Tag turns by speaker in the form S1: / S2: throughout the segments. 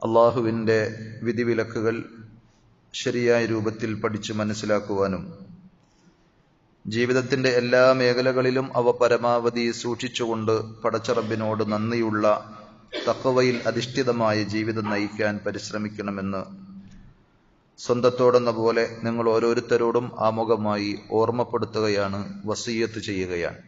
S1: അള്ളാഹുവിൻ്റെ വിധിവിലക്കുകൾ ശരിയായ രൂപത്തിൽ പഠിച്ചു മനസ്സിലാക്കുവാനും ജീവിതത്തിൻ്റെ എല്ലാ മേഖലകളിലും അവ പരമാവധി സൂക്ഷിച്ചുകൊണ്ട് പടച്ച റബ്ബിനോട് നന്ദിയുള്ള തഖ്വയിൽ അധിഷ്ഠിതമായ ജീവിതം നയിക്കാൻ പരിശ്രമിക്കണമെന്ന് സ്വന്തത്തോടെന്ന പോലെ നിങ്ങൾ ഓരോരുത്തരോടും ആമുഖമായി ഓർമ്മപ്പെടുത്തുകയാണ്, വസിയ്യത്ത് ചെയ്യുകയാണ്.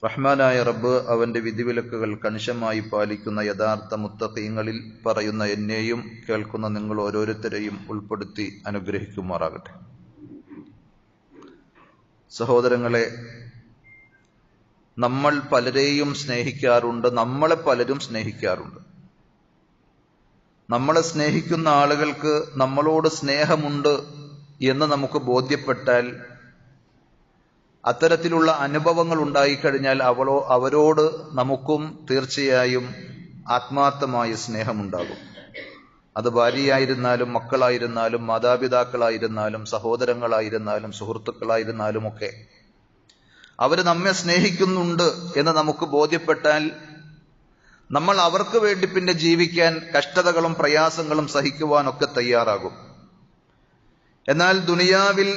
S1: റഹ്മാനായ റബ്ബ് അവന്റെ വിധിവിലക്കുകൾ കണിശമായി പാലിക്കുന്ന യഥാർത്ഥ മുത്തഖീങ്ങളിൽ പറയുന്ന എന്നെയും കേൾക്കുന്ന നിങ്ങൾ ഓരോരുത്തരെയും ഉൾപ്പെടുത്തി അനുഗ്രഹിക്കുമാറാകട്ടെ. സഹോദരങ്ങളെ, നമ്മൾ പലരെയും സ്നേഹിക്കാറുണ്ട്, നമ്മളെ പലരും സ്നേഹിക്കാറുണ്ട്. നമ്മളെ സ്നേഹിക്കുന്ന ആളുകൾക്ക് നമ്മളോട് സ്നേഹമുണ്ട് എന്ന് നമുക്ക് ബോധ്യപ്പെട്ടാൽ, അത്തരത്തിലുള്ള അനുഭവങ്ങൾ ഉണ്ടായിക്കഴിഞ്ഞാൽ അവരോട് നമുക്കും തീർച്ചയായും ആത്മാർത്ഥമായ സ്നേഹമുണ്ടാകും. അത് ഭാര്യയായിരുന്നാലും മക്കളായിരുന്നാലും മാതാപിതാക്കളായിരുന്നാലും സഹോദരങ്ങളായിരുന്നാലും സുഹൃത്തുക്കളായിരുന്നാലും ഒക്കെ അവർ നമ്മെ സ്നേഹിക്കുന്നുണ്ട് എന്ന് നമുക്ക് ബോധ്യപ്പെട്ടാൽ നമ്മൾ അവർക്ക് വേണ്ടി പിന്നെ ജീവിക്കാൻ കഷ്ടതകളും പ്രയാസങ്ങളും സഹിക്കുവാനൊക്കെ തയ്യാറാകും. എന്നാൽ ദുനിയാവിൽ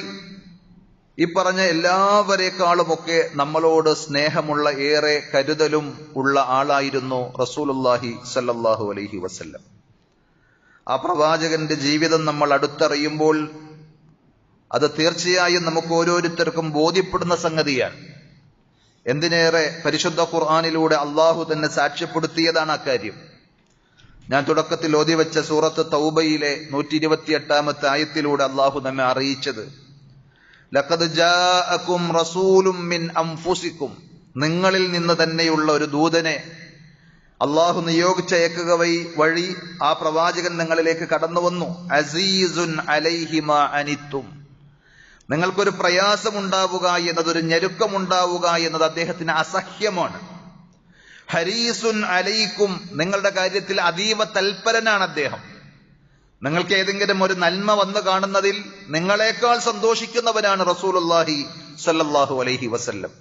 S1: ഈ പറഞ്ഞ എല്ലാവരെക്കാളുമൊക്കെ നമ്മളോട് സ്നേഹമുള്ള, ഏറെ കരുതലും ഉള്ള ആളായിരുന്നു റസൂലുള്ളാഹി സ്വല്ലല്ലാഹു അലൈഹി വസല്ലം. ആ പ്രവാചകന്റെ ജീവിതം നമ്മൾ അടുത്തറിയുമ്പോൾ അത് തീർച്ചയായും നമുക്ക് ഓരോരുത്തർക്കും ബോധ്യപ്പെടുന്ന സംഗതിയാണ്. എന്തിനേറെ പരിശുദ്ധ ഖുർആനിലൂടെ അള്ളാഹു തന്നെ സാക്ഷ്യപ്പെടുത്തിയതാണ് അക്കാര്യം. ഞാൻ തുടക്കത്തിൽ ഓതിവെച്ച സൂറത്ത് തൗബയിലെ 128-ാമത്തെ ആയത്തിലൂടെ അള്ളാഹു നമ്മെ അറിയിച്ചത്, ലഖദ് ജാഅകും റസൂലും മിൻ അൻഫുസികും, നിങ്ങളിൽ നിന്ന് തന്നെയുള്ള ഒരു ദൂതനെ അള്ളാഹു നിയോഗിച്ചയക്കുക വഴി ആ പ്രവാചകൻ നിങ്ങളിലേക്ക് കടന്നു വന്നു. അസീസുൻ അലൈഹി മാ അനിത്തും, നിങ്ങൾക്കൊരു പ്രയാസമുണ്ടാവുക എന്നത്, ഒരു ഞെരുക്കമുണ്ടാവുക എന്നത് അദ്ദേഹത്തിന് അസഹ്യമാണ്. ഹരീസുൻ അലൈക്കും, നിങ്ങളുടെ കാര്യത്തിൽ അതീവ തൽപരനാണ് അദ്ദേഹം. നിങ്ങൾക്ക് ഏതെങ്കിലും ഒരു നന്മ വന്നു കാണുന്നതിൽ നിങ്ങളെക്കാൾ സന്തോഷിക്കുന്നവനാണ് റസൂലുള്ളാഹി സ്വല്ലല്ലാഹു അലൈഹി വസല്ലം.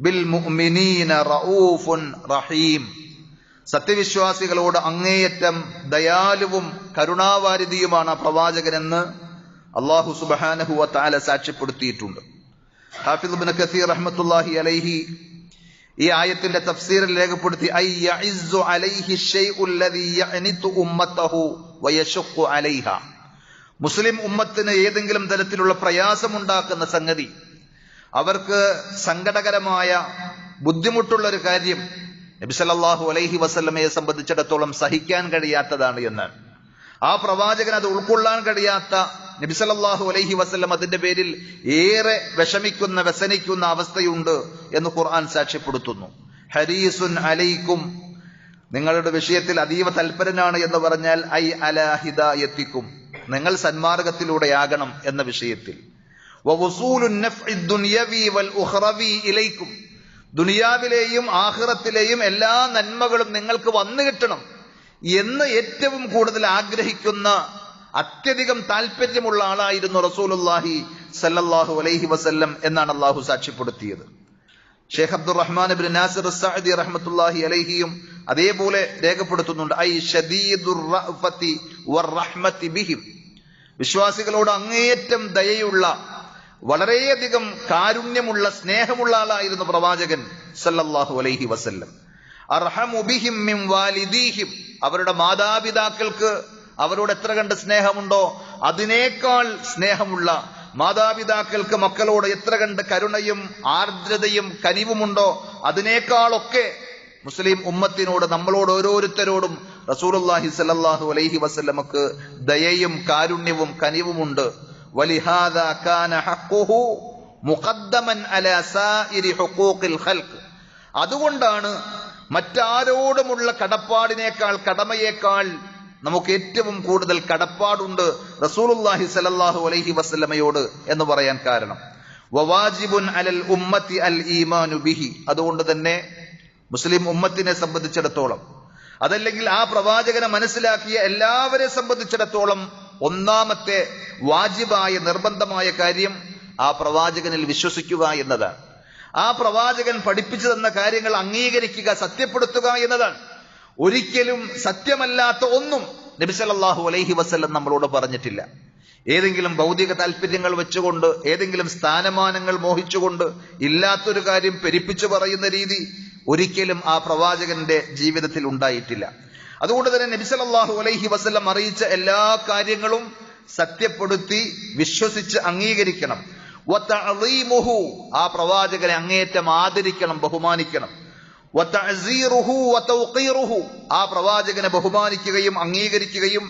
S1: ബിൽ മുഅ്മിനീന റഊഫുൻ റഹീം, സത്യവിശ്വാസികളോട് അങ്ങേയറ്റം ദയാലുവും കരുണാവാരിധിയുമാണ് ആ പ്രവാചകനെന്ന് അല്ലാഹു സുബ്ഹാനഹു വ തആല സാക്ഷ്യപ്പെടുത്തിയിട്ടുണ്ട്. ഹാഫിദ് ഇബ്നു കസീർ റഹ്മത്തുള്ളാഹി അലൈഹി ഈ ആയത്തിന്റെ തഫ്സീറിൽ രേഖപ്പെടുത്തി, ഐ യഇസ്സു അലൈഹി ശൈഉ അല്ലദീ യഅനിതു ഉമ്മതഹു വയശഖു അലൈഹ, മുസ്ലിം ഉമ്മത്തിന് ഏതെങ്കിലും തരത്തിലുള്ള പ്രയാസമുണ്ടാക്കുന്ന സംഗതി, അവർക്ക് സങ്കടകരമായ ബുദ്ധിമുട്ടുള്ള ഒരു കാര്യം നബി സല്ലല്ലാഹു അലൈഹി വസല്ലമയെ സംബന്ധിച്ചിടത്തോളം സഹിക്കാൻ കഴിയാത്തതാണ് എന്ന്, ആ പ്രവാചകൻ അത് ഉൾക്കൊള്ളാൻ കഴിയാത്ത നബി സല്ലല്ലാഹു അലൈഹി വസല്ലം അതിന്റെ പേരിൽ ഏറെ വിഷമിക്കുന്ന, വ്യസനിക്കുന്ന അവസ്ഥയുണ്ട് എന്ന് ഖുർആൻ സാക്ഷ്യപ്പെടുത്തുന്നു. ഹരീസുൻ അലൈക്കും, നിങ്ങളുടെ വിഷയത്തിൽ അതീവ തൽപരനാണ് എന്ന് പറഞ്ഞാൽ ഐ അലാ ഹിദായത്തിക്കും, നിങ്ങൾ സന്മാർഗത്തിലൂടെയാകണം എന്ന വിഷയത്തിൽ. വവസൂലുൻ നഫ്ഇ ദുനിയവി വൽ ഉഖറവി ഇലൈക്കും, ദുനിയാവിലെയും ആഖിറത്തിലെയും എല്ലാ നന്മകളും നിങ്ങൾക്ക് വന്നു കിട്ടണം എന്ന് ഏറ്റവും കൂടുതൽ ആഗ്രഹിക്കുന്ന, അത്യധികം താല്പര്യമുള്ള ആളായിരുന്നു റസൂലുള്ളാഹി സല്ലല്ലാഹു അലൈഹി വസല്ലം എന്നാണ് അള്ളാഹു സാക്ഷ്യപ്പെടുത്തിയത്. ഷെയ്ഖ് അബ്ദുറഹ്മാൻ ഇബ്നു നാസിർ അസ്സഅദി റഹ്മത്തുള്ളാഹി അലൈഹിയും അതേപോലെ രേഖപ്പെടുത്തുന്നുണ്ട്, ഐ ശദീദുർ റഅഫതി വറഹ്മതി ബിഹിം, വിശ്വാസികളോട് അങ്ങേയറ്റം ദയയുള്ള, വളരെയധികം കാരുണ്യമുള്ള, സ്നേഹമുള്ള ആളായിരുന്നു പ്രവാചകൻ സല്ലല്ലാഹു അലൈഹി വസല്ലം. അർഹമു ബിഹിം മിൻ വാലിദീഹിം, അവരുടെ മാതാപിതാക്കൾക്ക് അവരോട് എത്ര കണ്ട് സ്നേഹമുണ്ടോ അതിനേക്കാൾ സ്നേഹമുള്ള, മാതാപിതാക്കൾക്ക് മക്കളോട് എത്ര കണ്ട് കരുണയും ആർദ്രതയും കനിവുമുണ്ടോ അതിനേക്കാളൊക്കെ മുസ്ലിം ഉമ്മത്തിനോട്, നമ്മളോട് ഓരോരുത്തരോടും റസൂലുള്ളാഹി സ്വല്ലല്ലാഹു അലൈഹി വസല്ലമക്ക് ദയയും കാരുണ്യവും കനിവുമുണ്ട്. വലിഹാദാ കാന ഹഖ്ഖുഹു മുഖദ്ദമൻ അലാ സായിരി ഹുഖൂഖിൽ ഖൽഖ്, അതുകൊണ്ടാണ് മറ്റാരോടുമുള്ള കടപ്പാടിനേക്കാൾ, കടമയേക്കാൾ നമുക്ക് ഏറ്റവും കൂടുതൽ കടപ്പാടുണ്ട് റസൂലുള്ളാഹി സ്വല്ലല്ലാഹു അലൈഹി വസല്ലമയോട് എന്ന് പറയാൻ കാരണം. വവാജിബുൻ അലൽ ഉമ്മത്തി അൽ ഈമാനു ബിഹി, അതുകൊണ്ട് തന്നെ മുസ്ലിം ഉമ്മത്തിനെ സംബന്ധിച്ചിടത്തോളം, അതല്ലെങ്കിൽ ആ പ്രവാചകനെ മനസ്സിലാക്കിയ എല്ലാവരെ സംബന്ധിച്ചിടത്തോളം ഒന്നാമത്തെ വാജിബായ, നിർബന്ധമായ കാര്യം ആ പ്രവാചകനിൽ വിശ്വസിക്കുക എന്നതാണ്. ആ പ്രവാചകൻ പഠിപ്പിച്ചു തന്ന കാര്യങ്ങൾ അംഗീകരിക്കുക, സത്യപ്പെടുത്തുക എന്നതാണ്. ഒരിക്കലും സത്യമല്ലാത്ത ഒന്നും നബി സല്ലല്ലാഹു അലൈഹി വസല്ലം നമ്മളോട് പറഞ്ഞിട്ടില്ല. ഏതെങ്കിലും ഭൗതിക താല്പര്യങ്ങൾ വെച്ചുകൊണ്ട്, ഏതെങ്കിലും സ്ഥാനമാനങ്ങൾ മോഹിച്ചുകൊണ്ട് ഇല്ലാത്തൊരു കാര്യം പെരുപ്പിച്ചു പറയുന്ന രീതി ഒരിക്കലും ആ പ്രവാചകന്റെ ജീവിതത്തിൽ ഉണ്ടായിട്ടില്ല. അതുകൊണ്ട് തന്നെ നബി സല്ലല്ലാഹു അലൈഹി വസല്ലം അറിയിച്ച എല്ലാ കാര്യങ്ങളും സത്യപ്പെടുത്തി വിശ്വസിച്ച് അംഗീകരിക്കണം. വതഅളീമുഹു, ആ പ്രവാചകനെ അങ്ങേയറ്റം ആദരിക്കണം, ബഹുമാനിക്കണം. വതഅസീറുഹു വതൗഖീറുഹു, ആ പ്രവാചകനെ ബഹുമാനിക്കുകയും അംഗീകരിക്കുകയും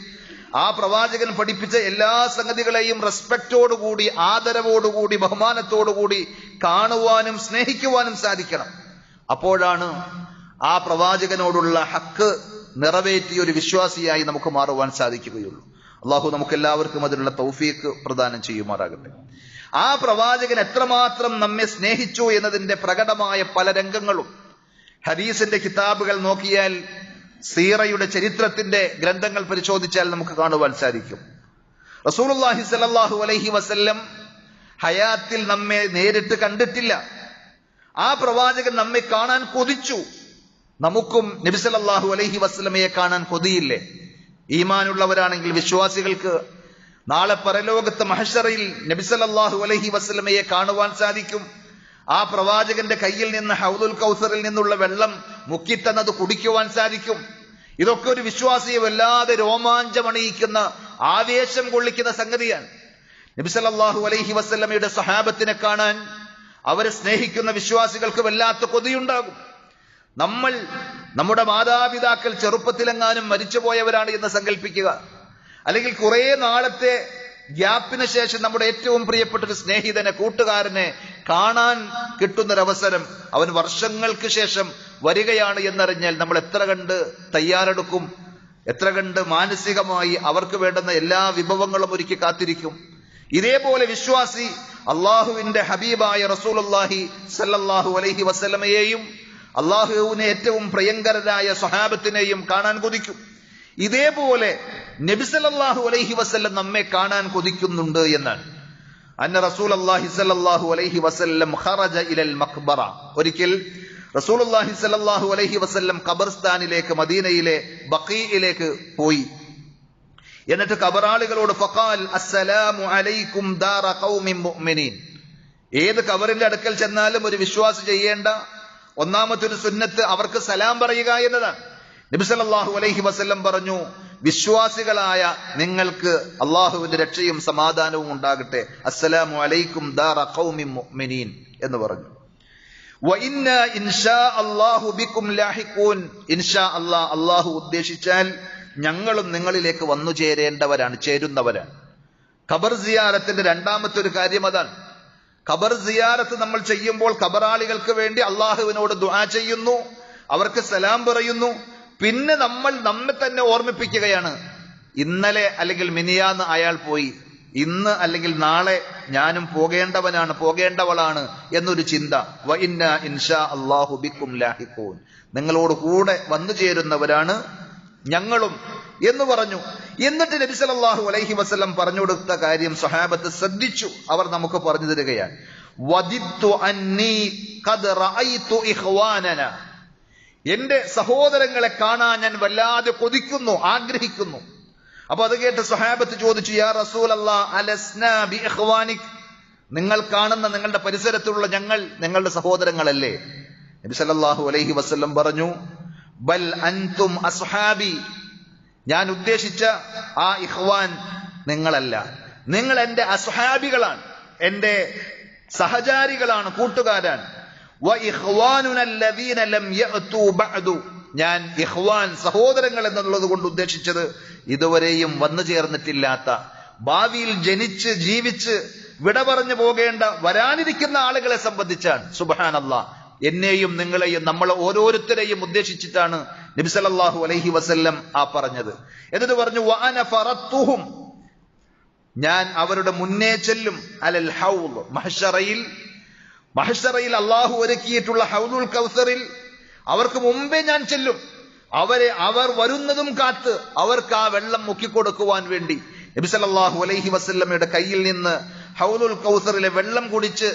S1: ആ പ്രവാചകൻ പഠിപ്പിച്ച എല്ലാ സംഗതികളെയും റെസ്പെക്റ്റോടുകൂടി, ആദരവോടുകൂടി, ബഹുമാനത്തോടുകൂടി കാണുവാനും സ്നേഹിക്കുവാനും സാധിക്കണം. അപ്പോഴാണ് ആ പ്രവാചകനോടുള്ള ഹക്ക് നിറവേറ്റിയ ഒരു വിശ്വാസിയായി നമുക്ക് മാറുവാൻ സാധിക്കുകയുള്ളൂ. അള്ളാഹു നമുക്ക് എല്ലാവർക്കും അതിനുള്ള തൗഫീഖ് പ്രദാനം ചെയ്യുമാറാകട്ടെ. ആ പ്രവാചകൻ എത്രമാത്രം നമ്മെ സ്നേഹിച്ചു എന്നതിന്റെ പ്രകടമായ പല രംഗങ്ങളും ഹദീസിന്റെ കിതാബുകൾ നോക്കിയാൽ, സീറയുടെ ചരിത്രത്തിന്റെ ഗ്രന്ഥങ്ങൾ പരിശോധിച്ചാൽ നമുക്ക് കാണുവാൻ സാധിക്കും. റസൂലുള്ളാഹി സ്വല്ലല്ലാഹു അലൈഹി വസല്ലം ഹയാത്തിൽ നമ്മെ നേരിട്ട് കണ്ടിട്ടില്ല. ആ പ്രവാചകൻ നമ്മെ കാണാൻ കൊതിച്ചു. നമുക്കും നബി സല്ലല്ലാഹു അലൈഹി വസല്ലമയെ കാണാൻ കൊതിയില്ലേ? ഈമാനുള്ളവരാണെങ്കിൽ വിശ്വാസികൾക്ക് നാളെ പരലോകത്ത് മഹ്ശറയിൽ നബി സല്ലല്ലാഹു അലൈഹി വസല്ലമയെ കാണുവാൻ സാധിക്കും. ആ പ്രവാചകന്റെ കയ്യിൽ നിന്ന് ഹൗദുൽ കൗസറിൽ നിന്നുള്ള വെള്ളം മുക്കിത്തന്നത് കുടിക്കുവാൻ സാധിക്കും. ഇതൊക്കെ ഒരു വിശ്വാസിയെ വല്ലാതെ രോമാഞ്ചമണിയിക്കുന്ന, ആവേശം കൊള്ളിക്കുന്ന സംഗതിയാണ്. നബി സല്ലല്ലാഹു അലൈഹി വസല്ലമയുടെ സ്വഹാബത്തിനെ കാണാൻ അവരെ സ്നേഹിക്കുന്ന വിശ്വാസികൾക്ക് വല്ലാത്ത കൊതിയുണ്ടാകും. നമ്മൾ, നമ്മുടെ മാതാപിതാക്കൾ ചെറുപ്പത്തിലെങ്ങാനും മരിച്ചുപോയവരാണ് എന്ന് സങ്കല്പിക്കുക. അല്ലെങ്കിൽ കുറെ നാളത്തെ ഗ്യാപ്പിന് ശേഷം നമ്മുടെ ഏറ്റവും പ്രിയപ്പെട്ട ഒരു സ്നേഹിതനെ, കൂട്ടുകാരനെ കാണാൻ കിട്ടുന്നൊരവസരം അവൻ വർഷങ്ങൾക്ക് ശേഷം വരികയാണ് എന്നറിഞ്ഞാൽ നമ്മൾ എത്ര കണ്ട് തയ്യാറെടുക്കും, എത്ര കണ്ട് മാനസികമായി അവർക്ക് വേണ്ടുന്ന എല്ലാ വിഭവങ്ങളും ഒരുക്കി കാത്തിരിക്കും. ഇതേപോലെ വിശ്വാസി അള്ളാഹുവിന്റെ ഹബീബായ റസൂലുള്ളാഹി സല്ലല്ലാഹു അലൈഹി വസല്ലമയെയും അള്ളാഹുവിനെ ഏറ്റവും പ്രിയങ്കരരായ സ്വഹാബത്തിനെയും കാണാൻ കൊതിക്കും. ഇതേപോലെ നബി സല്ലല്ലാഹു അലൈഹി വസല്ലം നമ്മെ കാണാൻ കൊതിക്കുന്നുണ്ട് എന്നാണ്. അന്ന റസൂലുള്ളാഹി സല്ലല്ലാഹു അലൈഹി വസല്ലം ഖറജ ഇലൽ മഖ്ബറ, ഒരിക്കൽ റസൂലുള്ളാഹി സല്ലല്ലാഹു അലൈഹി വസല്ലം ഖബർസ്ഥാനിലേക്ക്, മദീനയിലെ ബഖീഇലേക്ക് പോയി. എന്നിട്ട് ഖബറാളികളോട് ഫഖാൽ അസ്സലാമു അലൈക്കും ദാറ ഖൗമിൻ മുഅ്മിനീൻ. ഏത് ഖബറിന്റെ അടുക്കൽ ചെന്നാലും ഒരു വിശ്വാസി ചെയ്യേണ്ട ഒന്നാമത്തെ ഒരു സുന്നത്ത് അവർക്ക് സലാം പറയുക എന്നതാണ്. നബി സല്ലല്ലാഹു അലൈഹി വസല്ലം പറഞ്ഞു, വിശ്വാസികളായ നിങ്ങൾക്ക് അള്ളാഹുവിന്റെ രക്ഷയും സമാധാനവും ഉണ്ടാകട്ടെ, അസ്സലാമു അലൈക്കും ദാറ ഖൗമിൻ മുഅ്മിനീൻ എന്ന് പറഞ്ഞു. വഇന്നാ ഇൻഷാ അല്ലാഹു ബിക്കും ലാഹിഖൂൻ, ഇൻഷാ അല്ലാഹ്, അള്ളാഹു ഉദ്ദേശിച്ചാൽ ഞങ്ങളും നിങ്ങളിലേക്ക് വന്നു ചേരുന്നവരാണ്. ഖബർ സിയാറത്തിന്റെ രണ്ടാമത്തെ ഒരു കാര്യം അതാണ്. ഖബർ സിയാറത്ത് നമ്മൾ ചെയ്യുമ്പോൾ ഖബറാളികൾക്ക് വേണ്ടി അള്ളാഹുവിനോട് ദുആ ചെയ്യുന്നു, അവർക്ക് സലാം പറയുന്നു. പിന്നെ നമ്മൾ നമ്മെ തന്നെ ഓർമ്മിപ്പിക്കുകയാണ്, ഇന്നലെ അല്ലെങ്കിൽ മിനിയാന്ന് അയാൾ പോയി, ഇന്ന് അല്ലെങ്കിൽ നാളെ ഞാനും പോകേണ്ടവളാണ് എന്നൊരു ചിന്ത. വഇന്നാ ഇൻഷാ അല്ലാഹു ബിക്കും ലാഹിഖൂൻ, നിങ്ങളോട് കൂടെ വന്നു ചേരുന്നവരാണ് ഞങ്ങളും എന്ന് പറഞ്ഞു. എന്നിട്ട് നബി സല്ലല്ലാഹു അലൈഹി വസല്ലം പറഞ്ഞു കൊടുത്ത കാര്യം സ്വഹാബത്ത് ശ്രദ്ധിച്ചു. അവർ നമുക്ക് പറഞ്ഞു തരികയാണ്, വദിത്തു അന്നീ ഖദ് റഅയ്തു ഇഖ്വാനനാ, എന്റെ സഹോദരങ്ങളെ കാണാൻ ഞാൻ വല്ലാതെ കൊതിക്കുന്നു, ആഗ്രഹിക്കുന്നു. അപ്പൊ അത് കേട്ട് സ്വഹാബത്ത് ചോദിച്ചു, യാ റസൂലല്ലാഹ് അലസ്നാ ബി ഇഖ്വാനിക്, നിങ്ങൾ കാണുന്ന നിങ്ങളുടെ പരിസരത്തുള്ള ഞങ്ങൾ നിങ്ങളുടെ സഹോദരങ്ങളല്ലേ? നബി സല്ലല്ലാഹു അലൈഹി വസല്ലം പറഞ്ഞു, ബൽ അൻതും അസ്ഹാബി, ഞാൻ ഉദ്ദേശിച്ച ആ ഇഖ്വാൻ നിങ്ങളല്ല, നിങ്ങൾ എന്റെ അസ്ഹാബികളാണ്, എന്റെ സഹചാരികളാണ്, കൂട്ടുകാരാണ്. വ ഇഖ്വാനുന അല്ലദീന ലം യഅതു ബഅദു, ഞാൻ ഇഖ്വാൻ സഹോദരങ്ങൾ എന്നുള്ളത് കൊണ്ട് ഉദ്ദേശിച്ചത് ഇതുവരെയും വന്നു ചേർന്നിട്ടില്ലാത്ത, ഭാവിയിൽ ജനിച്ച് ജീവിച്ച് വിട പറഞ്ഞു പോകേണ്ട വരാനിരിക്കുന്ന ആളുകളെ സംബന്ധിച്ചാണ്. സുബ്ഹാനല്ലാഹ്, എന്നെയും നിങ്ങളെയും നമ്മൾ ഓരോരുത്തരെയും ഉദ്ദേശിച്ചിട്ടാണ് നബി സല്ലല്ലാഹു അലൈഹി വസല്ലം ആ പറഞ്ഞത്. എന്നിട്ട് പറഞ്ഞു, വഅന ഫറത്തുഹും, ഞാൻ അവരുടെ മുന്നേ ചെല്ലും, അലൽ ഹൗദ്, മഹ്ശറയിൽ അള്ളാഹു ഒരുക്കിയിട്ടുള്ള ഹൗദുൽ കൗസറിൽ അവർക്ക് മുമ്പേ ഞാൻ ചെല്ലും. അവർ വരുന്നതും കാത്ത് അവർക്ക് ആ വെള്ളം മുക്കിക്കൊടുക്കുവാൻ വേണ്ടി നബി സല്ലല്ലാഹു അലൈഹി വസല്ലമയുടെ കയ്യിൽ നിന്ന് ഹൗദുൽ കൗസറിലെ വെള്ളം കുടിച്ച്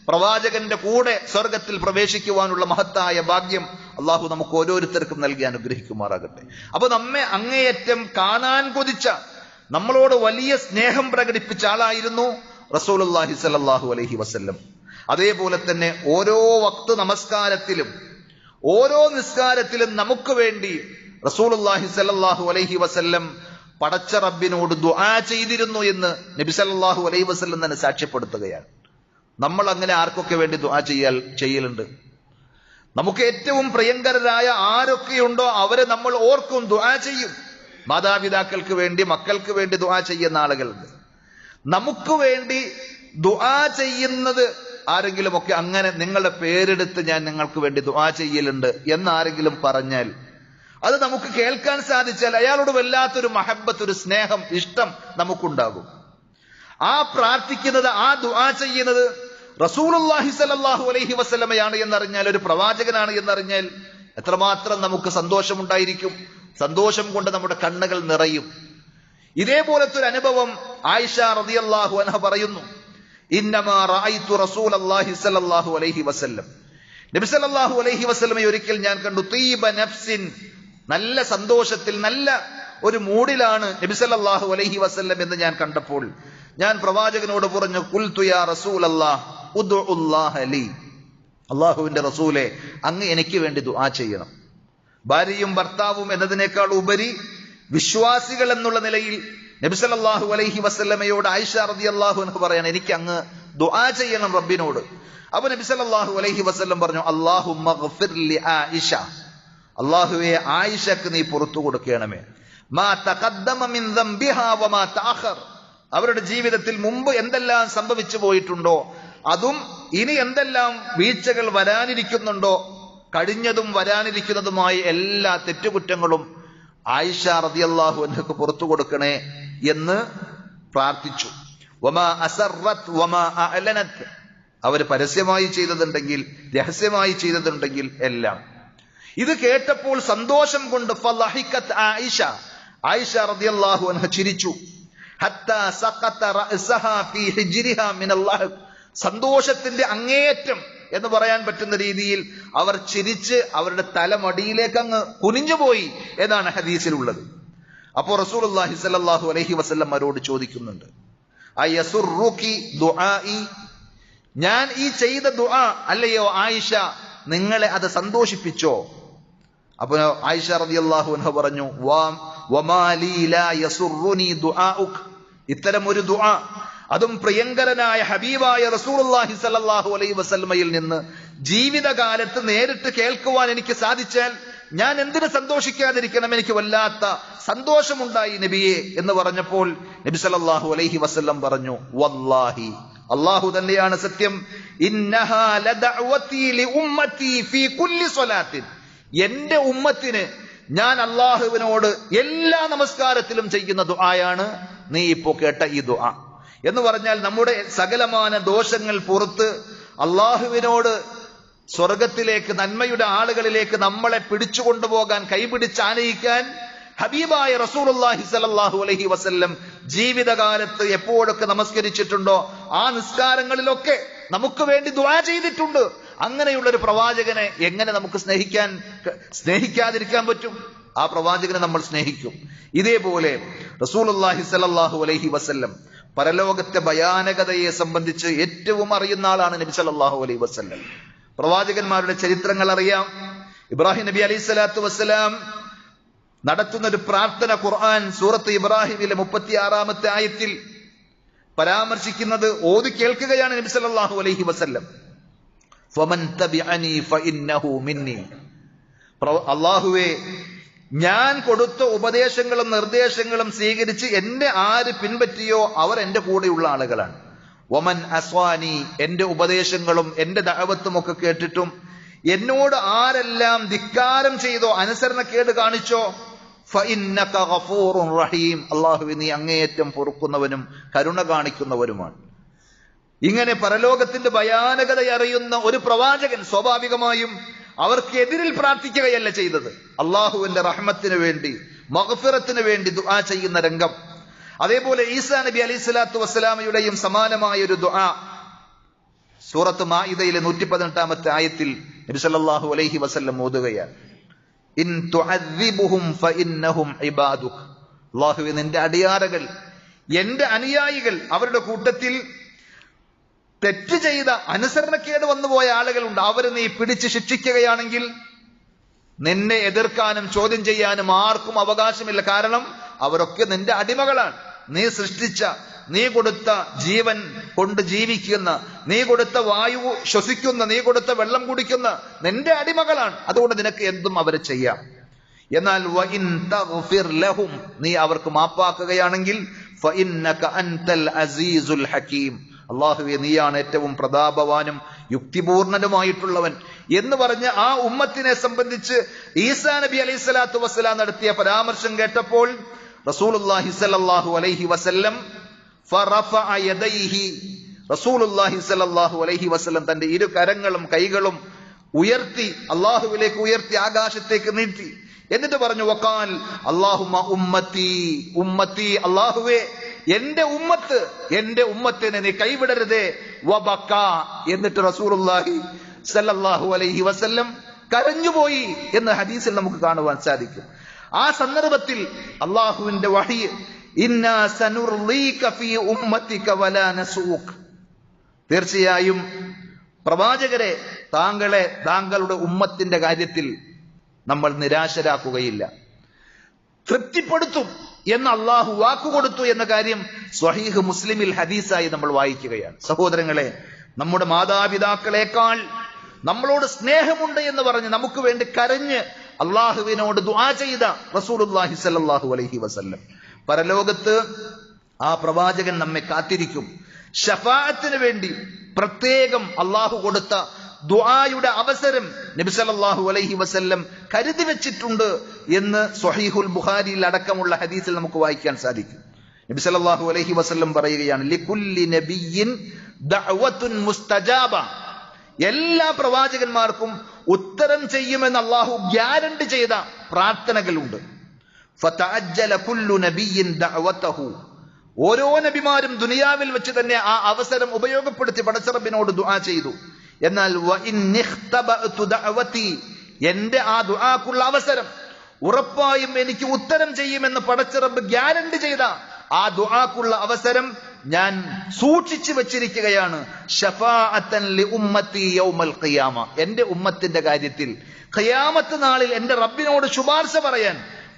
S1: പ്രവാചകന്റെ കൂടെ സ്വർഗത്തിൽ പ്രവേശിക്കുവാനുള്ള മഹത്തായ ഭാഗ്യം അള്ളാഹു നമുക്ക് ഓരോരുത്തർക്കും നൽകി അനുഗ്രഹിക്കുമാറാകട്ടെ. അപ്പൊ നമ്മെ അങ്ങേയറ്റം കാണാൻ കൊതിച്ച, നമ്മളോട് വലിയ സ്നേഹം പ്രകടിപ്പിച്ച ആളായിരുന്നു റസൂലുള്ളാഹി സ്വല്ലല്ലാഹു അലൈഹി വസല്ലം. അതേപോലെ തന്നെ ഓരോ വക്ത് നമസ്കാരത്തിലും ഓരോ നിസ്കാരത്തിലും നമുക്ക് വേണ്ടി റസൂലുള്ളാഹി സ്വല്ലല്ലാഹു അലൈഹി വസല്ലം പടച്ച റബ്ബിനോട് ദുആ ചെയ്തിരുന്നു എന്ന് നബി സല്ലല്ലാഹു അലൈഹി വസല്ലം തന്നെ സാക്ഷ്യപ്പെടുത്തുകയാണ്. നമ്മൾ അങ്ങനെ ആർക്കൊക്കെ വേണ്ടി ദുആ ചെയ്യലുണ്ട്? നമുക്ക് ഏറ്റവും പ്രിയങ്കരരായ ആരൊക്കെയുണ്ടോ അവരെ നമ്മൾ ഓർക്കും, ദുആ ചെയ്യും. മാതാപിതാക്കൾക്ക് വേണ്ടി, മക്കൾക്ക് വേണ്ടി ദുആ ചെയ്യുന്ന ആളുകളുണ്ട്. നമുക്ക് വേണ്ടി ദുആ ചെയ്യുന്നത് ആരെങ്കിലും ഒക്കെ അങ്ങനെ നിങ്ങളുടെ പേരെടുത്ത് ഞാൻ നിങ്ങൾക്ക് വേണ്ടി ദുആ ചെയ്യലുണ്ട് എന്നാരെങ്കിലും പറഞ്ഞാൽ, അത് നമുക്ക് കേൾക്കാൻ സാധിച്ചാൽ അയാളോട് വല്ലാത്തൊരു മഹബത്ത്, ഒരു സ്നേഹം, ഇഷ്ടം നമുക്കുണ്ടാകും. ആ പ്രാർത്ഥിക്കുന്നത്, ആ ദുആ ചെയ്യുന്നത് റസൂലുള്ളാഹി സ്വല്ലല്ലാഹു അലൈഹി വസല്ലമയാണ് എന്നറിഞ്ഞാൽ, ഒരു പ്രവാചകനാണ് എന്നറിഞ്ഞാൽ എത്രമാത്രം നമുക്ക് സന്തോഷമുണ്ടായിരിക്കും. സന്തോഷം കൊണ്ട് നമ്മുടെ കണ്ണുകൾ നിറയും. ഇതേപോലത്തെ ഒരു അനുഭവം ആയിഷ റളിയല്ലാഹു അൻഹ പറയുന്നു. ഇന്നമാ റഅയ്തു റസൂലല്ലാഹി സ്വല്ലല്ലാഹു അലൈഹി വസല്ലം, നബി സല്ലല്ലാഹു അലൈഹി വസല്ലമയെ ഒരിക്കൽ ഞാൻ കണ്ടു. തീബ നഫ്സിൻ, നല്ല സന്തോഷത്തിൽ, നല്ല ഒരു മൂഡിലാണ് നബി സല്ലല്ലാഹു അലൈഹി വസല്ലം എന്ന് ഞാൻ കണ്ടപ്പോൾ ഞാൻ പ്രവാചകനോട് പറഞ്ഞു, ഖുൽതു യാ റസൂലല്ലാഹ് ഉദ്ഉല്ലാഹ ലി, അല്ലാഹുവിന്റെ റസൂലേ, അങ്ങ് എനിക്ക് വേണ്ടി ദുആ ചെയ്യണം. ഭാര്യയും ഭർത്താവും എന്നതിനേക്കാൾ ഉപരി വിശ്വാസികൾ എന്നുള്ള നിലയിൽ നബി സല്ലല്ലാഹു അലൈഹി വസല്ലമയോട് ആയിഷ റളിയല്ലാഹു അൻഹ പറയാണ്, എനിക്ക് അങ്ങ് ദുആ ചെയ്യണം റബ്ബിനോട്. അപ്പൊ നബി സല്ലല്ലാഹു അലൈഹി വസല്ലം പറഞ്ഞു, അല്ലാഹുമ്മ ഗ്ഫിർ ലി ആയിഷ, അല്ലാഹുവേ ആയിഷക്ക് നീ പുറത്തു കൊടുക്കണമേ. മാ തഖദ്ദമ മിൻ ദംബിഹാ വമാ തഅഖർ, അവരുടെ ജീവിതത്തിൽ മുമ്പ് എന്തെല്ലാം സംഭവിച്ചു പോയിട്ടുണ്ടോ അതും ഇനി എന്തെല്ലാം വീഴ്ചകൾ വരാനിരിക്കുന്നുണ്ടോ, കഴിഞ്ഞതും വരാനിരിക്കുന്നതുമായ എല്ലാ തെറ്റുകുറ്റങ്ങളും ആയിഷ റളിയല്ലാഹു അൻഹക്ക് പുറത്തു കൊടുക്കണേ എന്ന് പ്രാർത്ഥിച്ചു. വമാ അസറത് വമാ അഅലനത്, അവർ പരസ്യമായി ചെയ്തതുണ്ടെങ്കിൽ രഹസ്യമായി ചെയ്തതുണ്ടെങ്കിൽ എല്ലാം. ഇത് കേട്ടപ്പോൾ സന്തോഷം കൊണ്ട് ഫളഹികത് ആയിഷ, ആയിഷ റളിയല്ലാഹു അൻഹ ചിരിച്ചു. ഹത്താ സഖത റഅസഹാ ഫീ ഹിജ്രിഹാ മിനല്ലാഹ്, സന്തോഷത്തിന്റെ അങ്ങേയറ്റം എന്ന് പറയാൻ പറ്റുന്ന രീതിയിൽ അവർ ചിരിച്ച് അവരുടെ തലമടിയിലേക്ക് അങ്ങ് കുനിഞ്ഞുപോയി എന്നാണ് ഹദീസിലുള്ളത്. അപ്പോൾ റസൂലുള്ളാഹി സ്വല്ലല്ലാഹു അലൈഹി വസല്ലം അവരോട് ചോദിക്കുന്നുണ്ട്, അയസുറുകി ദുആഇ, ഞാൻ ഈ ചെയ്ത ദുആ അല്ലയോ ആയിഷ, നിങ്ങളെ അത് സന്തോഷിപ്പിച്ചോ? അപ്പോൾ ആയിഷ റളിയല്ലാഹു അൻഹ പറഞ്ഞു, വമാ ലീ ലാ യസുറുനി ദുആഉക, ഇത്തരം ഒരു ദുആ, അതും പ്രിയങ്കരനായ ഹബീബായ റസൂലുള്ളാഹി സ്വല്ലല്ലാഹു അലൈഹി വസല്ലമയിൽ നിന്ന് ജീവിതകാലത്ത് നേരിട്ട് കേൾക്കുവാൻ എനിക്ക് സാധിച്ചാൽ ഞാൻ എന്തിനു സന്തോഷിക്കാതിരിക്കണം? എനിക്ക് വല്ലാത്ത സന്തോഷമുണ്ടായി നബിയെ എന്ന് പറഞ്ഞപ്പോൾ നബി സല്ലല്ലാഹു അലൈഹി വസല്ലം പറഞ്ഞു, വല്ലാഹി, അല്ലാഹു തന്നെയാണ് സത്യം, ഇന്നഹാ ലദഅവതി ലിഉമ്മതി ഫീ കുല്ലി സ്വലാത്തിൻ, എന്റെ ഉമ്മത്തിന് ഞാൻ അല്ലാഹുവിനോട് എല്ലാ നമസ്കാരത്തിലും ചെയ്യുന്ന ദുആയാണ് നീ ഇപ്പോ കേട്ട ഈ ദുആ. എന്ന് പറഞ്ഞാൽ നമ്മുടെ സകലമാന ദോഷങ്ങൾ പുറത്ത് അള്ളാഹുവിനോട് സ്വർഗത്തിലേക്ക്, നന്മയുടെ ആളുകളിലേക്ക് നമ്മളെ പിടിച്ചുകൊണ്ടുപോകാൻ, കൈപിടിച്ചാനയിക്കാൻ ഹബീബായ റസൂലുള്ളാഹി സ്വല്ലല്ലാഹു അലൈഹി വസല്ലം ജീവിതകാലത്ത് എപ്പോഴൊക്കെ നമസ്കരിച്ചിട്ടുണ്ടോ ആ നിസ്കാരങ്ങളിലൊക്കെ നമുക്ക് വേണ്ടി ദുആ ചെയ്തിട്ടുണ്ട്. അങ്ങനെയുള്ള ഒരു പ്രവാചകനെ എങ്ങനെ നമുക്ക് സ്നേഹിക്കാതിരിക്കാൻ പറ്റും? ആ പ്രവാചകനെ നമ്മൾ സ്നേഹിക്കും. ഇതേപോലെ റസൂലുള്ളാഹി സ്വല്ലല്ലാഹു അലൈഹി വസല്ലം പരലോകത്തെ ഭയാനകതയെ സംബന്ധിച്ച് ഏറ്റവും അറിയുന്ന ആളാണ് നബി സല്ലല്ലാഹു അലൈഹി വസല്ലം. പ്രവാചകന്മാരുടെ ചരിത്രങ്ങൾ അറിയാം. ഇബ്രാഹിം നബി അലൈഹി സ്വലാത്തു വസ്സലാം നടത്തുന്ന ഒരു പ്രാർത്ഥന ഖുർആൻ സൂറത്ത് ഇബ്രാഹിമിലെ 36-ാമത്തെ ആയത്തിൽ പരാമർശിക്കുന്നത് ഓതി കേൾക്കുകയാണ് നബി സല്ലല്ലാഹു അലൈഹി വസല്ലം. ഫമൻ തബിഅനി ഫഇന്നഹു മിന്നി, അല്ലാഹുവേ, ഞാൻ കൊടുത്ത ഉപദേശങ്ങളും നിർദ്ദേശങ്ങളും സ്വീകരിച്ച് എന്നെ ആര് പിൻപറ്റിയോ അവർ എന്റെ കൂടെയുള്ള ആളുകളാണ്. വമൻ അസ്വാനി, എന്റെ ഉപദേശങ്ങളും എന്റെ ദഅവത്തും ഒക്കെ കേട്ടിട്ടും എന്നോട് ആരെല്ലാം ധിക്കാരം ചെയ്തോ, അനുസരണക്കേട് കാണിച്ചോ, ഫഇന്നക ഗഫൂറുർ റഹീം, അല്ലാഹുവേ, നീ അങ്ങേയറ്റം പൊറുക്കുന്നവനും കരുണ കാണിക്കുന്നവരുമാണ്. ഇങ്ങനെ പരലോകത്തിന്റെ ഭയാനകത അറിയുന്ന ഒരു പ്രവാചകൻ സ്വാഭാവികമായും അവർക്ക് എതിരിൽ പ്രാർത്ഥിക്കുകയല്ല ചെയ്തത്. അള്ളാഹുവിന്റെ റഹ്മത്തിന് വേണ്ടി, മഗ്ഫിറത്തിന് വേണ്ടി ദുആ ചെയ്യുന്ന രംഗം. അതേപോലെ ഈസാ നബി അലൈഹി സ്വലാത്തു വസ്സലാമയുടെയും സമാനമായ ഒരു ദുആ സൂറത്ത് മാഇദയിലെ 118-ാമത്തെ ആയത്തിൽ നബി സല്ലല്ലാഹു അലൈഹി വസല്ലം ഓതുകയാണ്, ഇൻ തുഅദ്ദിബുഹും ഫഇന്നഹും ഇബാദുക. അല്ലാഹുവേ, നിന്റെ അടിയാറകൾ, എന്റെ അനുയായികൾ, അവരുടെ കൂട്ടത്തിൽ തെറ്റ് ചെയ്ത, അനുസരണക്കേട് വന്നുപോയ ആളുകളുണ്ട്, അവരെ നീ പിടിച്ച് ശിക്ഷിക്കുകയാണെങ്കിൽ നിന്നെ എതിർക്കാനും ചോദ്യം ചെയ്യാനും ആർക്കും അവകാശമില്ല. കാരണം അവരൊക്കെ നിന്റെ അടിമകളാണ്. നീ സൃഷ്ടിച്ച, നീ കൊടുത്ത ജീവൻ കൊണ്ട് ജീവിക്കുന്ന, നീ കൊടുത്ത വായു ശ്വസിക്കുന്ന, നീ കൊടുത്ത വെള്ളം കുടിക്കുന്ന നിന്റെ അടിമകളാണ്. അതുകൊണ്ട് നിനക്ക് എന്തും അവരെ ചെയ്യാം. എന്നാൽ വഇൻ തഗ്ഫിർ ലഹും, നീ അവർക്ക് മാപ്പാക്കുകയാണെങ്കിൽ ഫഇന്നക അൻതൽ അസീസുൽ ഹകീം, അല്ലാഹുവേ, നീയാണ് ഏറ്റവും പ്രതാപവാനും യുക്തിപൂർണനുമായിട്ടുള്ളവൻ എന്ന് പറഞ്ഞ ആ ഉമ്മത്തിനെ സംബന്ധിച്ച് ഈസാ നബി അലൈഹി സ്വലാത്തു വസ്സലാം നടത്തിയ പരാമർശം കേട്ടപ്പോൾ റസൂലുള്ളാഹി സ്വല്ലല്ലാഹു അലൈഹി വസല്ലം ഫറഫഅ യദൈഹി, റസൂലുള്ളാഹി സ്വല്ലല്ലാഹു അലൈഹി വസല്ലം തന്റെ ഇരു കരങ്ങളും കൈകളും ഉയർത്തി, അല്ലാഹുവിലേക്ക് ഉയർത്തി, ആകാശത്തേക്ക് നീട്ടി. എന്നിട്ട് പറഞ്ഞു, വഖാൽ അല്ലാഹുമ്മ ഉമ്മത്തി ഉമ്മത്തി, അല്ലാഹുവേ, എന്റെ ഉമ്മത്ത്, എന്റെ ഉമ്മത്തിനെ നീ കൈവിടരുതേ. വബക, എന്നിട്ട് റസൂലുള്ളാഹി സല്ലല്ലാഹു അലൈഹി വസല്ലം കരഞ്ഞുപോയി എന്ന് ഹദീസിൽ നമുക്ക് കാണുവാൻ സാധിക്കും. ആ സന്ദർഭത്തിൽ അല്ലാഹുവിന്റെ വഹി, ഇന്നാ സനുർളീക ഫീ ഉമ്മതിക വലാ നസൂക്, തീർച്ചയായും പ്രവാചകരെ, താങ്കളെ താങ്കളുടെ ഉമ്മത്തിന്റെ കാര്യത്തിൽ നമ്മൾ നിരാശരാക്കുകയില്ല, തൃപ്തിപ്പെടുത്തും എന്ന് അള്ളാഹു വാക്കുകൊടുത്തു എന്ന കാര്യം സ്വഹീഹ് മുസ്ലിമിൽ ഹദീസായി നമ്മൾ വായിക്കുകയാണ്. സഹോദരങ്ങളെ, നമ്മുടെ മാതാപിതാക്കളെക്കാൾ നമ്മളോട് സ്നേഹമുണ്ട് എന്ന് പറഞ്ഞ് നമുക്ക് വേണ്ടി കരഞ്ഞ് അള്ളാഹുവിനോട് ദുആ ചെയ്ത റസൂലുള്ളാഹി സ്വല്ലല്ലാഹു അലൈഹി വസല്ലം, പരലോകത്ത് ആ പ്രവാചകൻ നമ്മെ കാത്തിരിക്കും. ശഫാഅത്തിന് വേണ്ടി പ്രത്യേകം അള്ളാഹു കൊടുത്ത ദുആയുടെ അവസരം നബി സല്ലല്ലാഹു അലൈഹി വസല്ലം കരുതി വെച്ചിട്ടുണ്ട് എന്ന് സ്വഹീഹുൽ ബുഖാരിയിൽ അടക്കമുള്ള ഹദീസിൽ നമുക്ക് വായിക്കാൻ സാധിക്കും. നബി സല്ലല്ലാഹു അലൈഹി വസല്ലം പറയുകയാണ്, ലികുല്ലി നബിയ്യിൻ ദഅവത്തുൻ മുസ്തജാബ, എല്ലാ പ്രവാചകന്മാർക്കും ഉത്തരം ചെയ്യുമെന്ന് അള്ളാഹു ഗ്യാരണ്ടി ചെയ്ത പ്രാർത്ഥനകളുണ്ട്. ഫതഅജ്ജല കുല്ലു നബിയ്യിൻ ദഅവതഹു, ഓരോ നബിമാരും ദുനിയാവിൽ വെച്ച് തന്നെ ആ അവസരം ഉപയോഗപ്പെടുത്തി പടച്ചറബിനോട് ദുആ ചെയ്തു. എന്നാൽ എന്റെ ആ ദുആക്കുള്ള അവസരം ഉറപ്പായും എനിക്ക് ഉത്തരം ചെയ്യുമെന്ന് പടച്ചറബ് ഗ്യാരണ്ടി ചെയ്ത ആ ദുആക്കുള്ള അവസരം ഞാൻ സൂക്ഷിച്ചു വെച്ചിരിക്കുകയാണ്. ശഫാഅത്തൻ ലി ഉമ്മത്തി യൗമൽ ഖിയാമ, എന്റെ ഉമ്മത്തിന്റെ കാര്യത്തിൽ ഖിയാമത്ത് നാളിൽ എന്റെ റബ്ബിനോട് ശുപാർശ പറയാൻ.